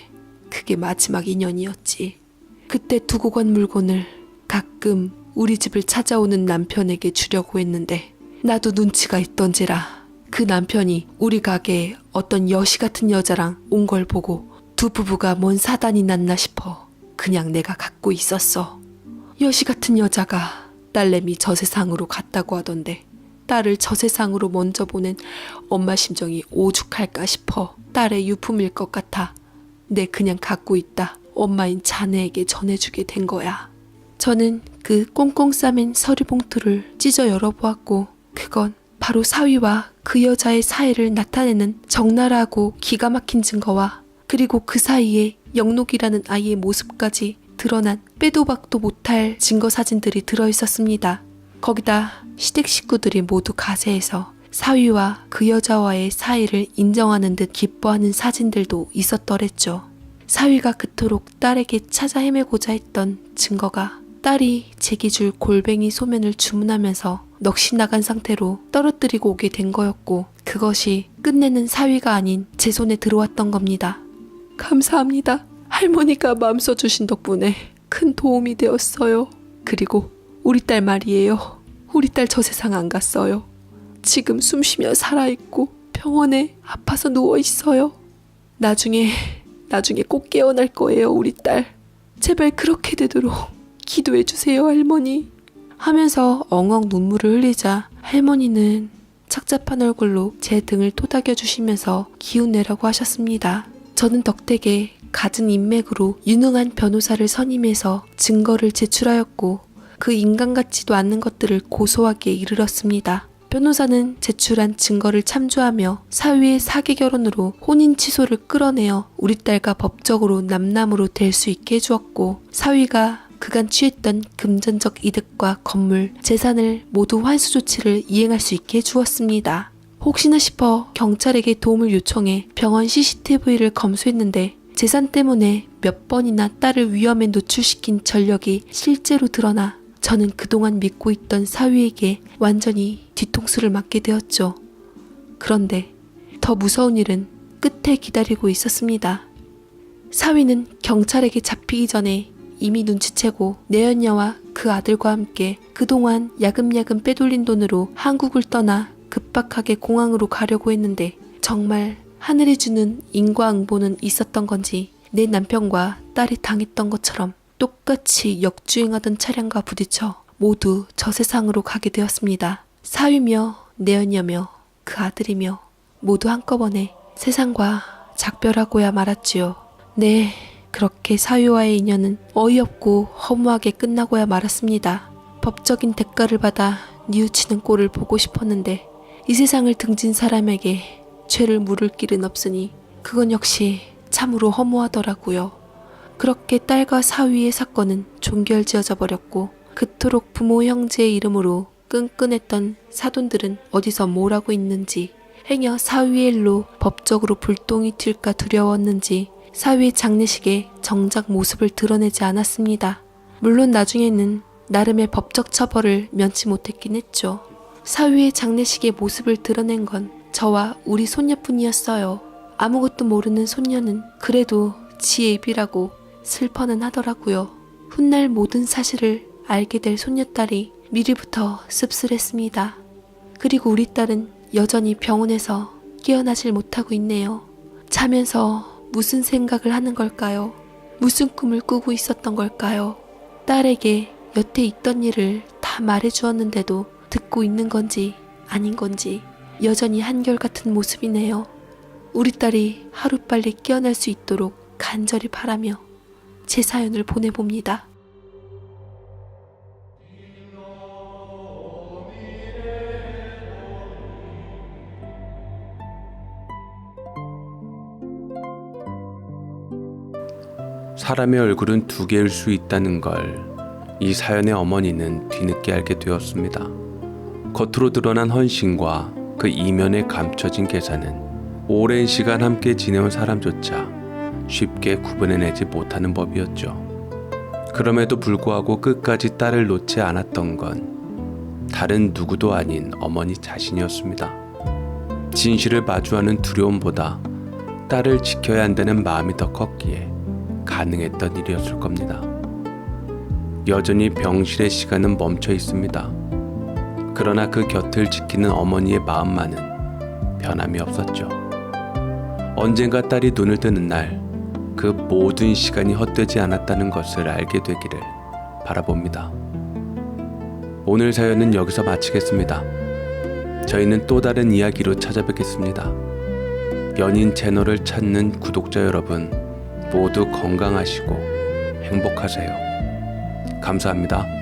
그게 마지막 인연이었지. 그때 두고 간 물건을 가끔 우리 집을 찾아오는 남편에게 주려고 했는데 나도 눈치가 있던지라 그 남편이 우리 가게에 어떤 여시 같은 여자랑 온 걸 보고 두 부부가 뭔 사단이 났나 싶어 그냥 내가 갖고 있었어. 여시 같은 여자가 딸내미 저 세상으로 갔다고 하던데 딸을 저 세상으로 먼저 보낸 엄마 심정이 오죽할까 싶어 딸의 유품일 것 같아 내 그냥 갖고 있다 엄마인 자네에게 전해주게 된 거야. 저는 그 꽁꽁 싸맨 서류 봉투를 찢어 열어보았고 그건 바로 사위와 그 여자의 사이를 나타내는 적나라하고 기가 막힌 증거와 그리고 그 사이에 영록이라는 아이의 모습까지 드러난 빼도 박도 못할 증거 사진들이 들어있었습니다. 거기다 시댁 식구들이 모두 가세해서 사위와 그 여자와의 사이를 인정하는 듯 기뻐하는 사진들도 있었더랬죠. 사위가 그토록 딸에게 찾아 헤매고자 했던 증거가 딸이 제기 줄 골뱅이 소면을 주문하면서 넋이 나간 상태로 떨어뜨리고 오게 된 거였고 그것이 끝내는 사위가 아닌 제 손에 들어왔던 겁니다. 감사합니다. 할머니가 마음 써주신 덕분에 큰 도움이 되었어요. 그리고 우리 딸 말이에요. 우리 딸 저 세상 안 갔어요. 지금 숨쉬며 살아있고 병원에 아파서 누워있어요. 나중에 꼭 깨어날 거예요. 우리 딸. 제발 그렇게 되도록 기도해주세요 할머니. 하면서 엉엉 눈물을 흘리자 할머니는 착잡한 얼굴로 제 등을 토닥여 주시면서 기운 내라고 하셨습니다. 저는 덕택에 갖은 인맥으로 유능한 변호사를 선임해서 증거를 제출하였고 그 인간 같지도 않는 것들을 고소하기에 이르렀습니다. 변호사는 제출한 증거를 참조하며 사위의 사기 결혼으로 혼인 취소를 끌어내어 우리 딸과 법적으로 남남으로 될 수 있게 해주었고 사위가 그간 취했던 금전적 이득과 건물, 재산을 모두 환수 조치를 이행할 수 있게 해주었습니다. 혹시나 싶어 경찰에게 도움을 요청해 병원 CCTV를 검수했는데 재산 때문에 몇 번이나 딸을 위험에 노출시킨 전력이 실제로 드러나 저는 그동안 믿고 있던 사위에게 완전히 뒤통수를 맞게 되었죠. 그런데 더 무서운 일은 끝에 기다리고 있었습니다. 사위는 경찰에게 잡히기 전에 이미 눈치채고 내연녀와 그 아들과 함께 그동안 야금야금 빼돌린 돈으로 한국을 떠나 급박하게 공항으로 가려고 했는데 정말 하늘이 주는 인과응보는 있었던 건지 내 남편과 딸이 당했던 것처럼 똑같이 역주행하던 차량과 부딪혀 모두 저 세상으로 가게 되었습니다. 사위며 내연녀며 그 아들이며 모두 한꺼번에 세상과 작별하고야 말았지요. 네, 그렇게 사위와의 인연은 어이없고 허무하게 끝나고야 말았습니다. 법적인 대가를 받아 뉘우치는 꼴을 보고 싶었는데 이 세상을 등진 사람에게 죄를 물을 길은 없으니 그건 역시 참으로 허무하더라고요. 그렇게 딸과 사위의 사건은 종결지어져 버렸고 그토록 부모 형제의 이름으로 끈끈했던 사돈들은 어디서 뭘 하고 있는지 행여 사위의 일로 법적으로 불똥이 튈까 두려웠는지 사위의 장례식에 정작 모습을 드러내지 않았습니다. 물론 나중에는 나름의 법적 처벌을 면치 못했긴 했죠. 사위의 장례식에 모습을 드러낸 건 저와 우리 손녀뿐이었어요. 아무것도 모르는 손녀는 그래도 지 애비라고 슬퍼는 하더라고요. 훗날 모든 사실을 알게 될 손녀딸이 미리부터 씁쓸했습니다. 그리고 우리 딸은 여전히 병원에서 깨어나질 못하고 있네요. 자면서 무슨 생각을 하는 걸까요? 무슨 꿈을 꾸고 있었던 걸까요? 딸에게 여태 있던 일을 다 말해주었는데도 듣고 있는 건지 아닌 건지 여전히 한결같은 모습이네요. 우리 딸이 하루빨리 깨어날 수 있도록 간절히 바라며 제 사연을 보내봅니다. 사람의 얼굴은 두 개일 수 있다는 걸 이 사연의 어머니는 뒤늦게 알게 되었습니다. 겉으로 드러난 헌신과 그 이면에 감춰진 계산은 오랜 시간 함께 지내온 사람조차 쉽게 구분해내지 못하는 법이었죠. 그럼에도 불구하고 끝까지 딸을 놓지 않았던 건 다른 누구도 아닌 어머니 자신이었습니다. 진실을 마주하는 두려움보다 딸을 지켜야 한다는 마음이 더 컸기에 가능했던 일이었을 겁니다. 여전히 병실의 시간은 멈춰 있습니다. 그러나 그 곁을 지키는 어머니의 마음만은 변함이 없었죠. 언젠가 딸이 눈을 뜨는 날, 그 모든 시간이 헛되지 않았다는 것을 알게 되기를 바라봅니다. 오늘 사연은 여기서 마치겠습니다. 저희는 또 다른 이야기로 찾아뵙겠습니다. 연인 채널을 찾는 구독자 여러분, 모두 건강하시고 행복하세요. 감사합니다.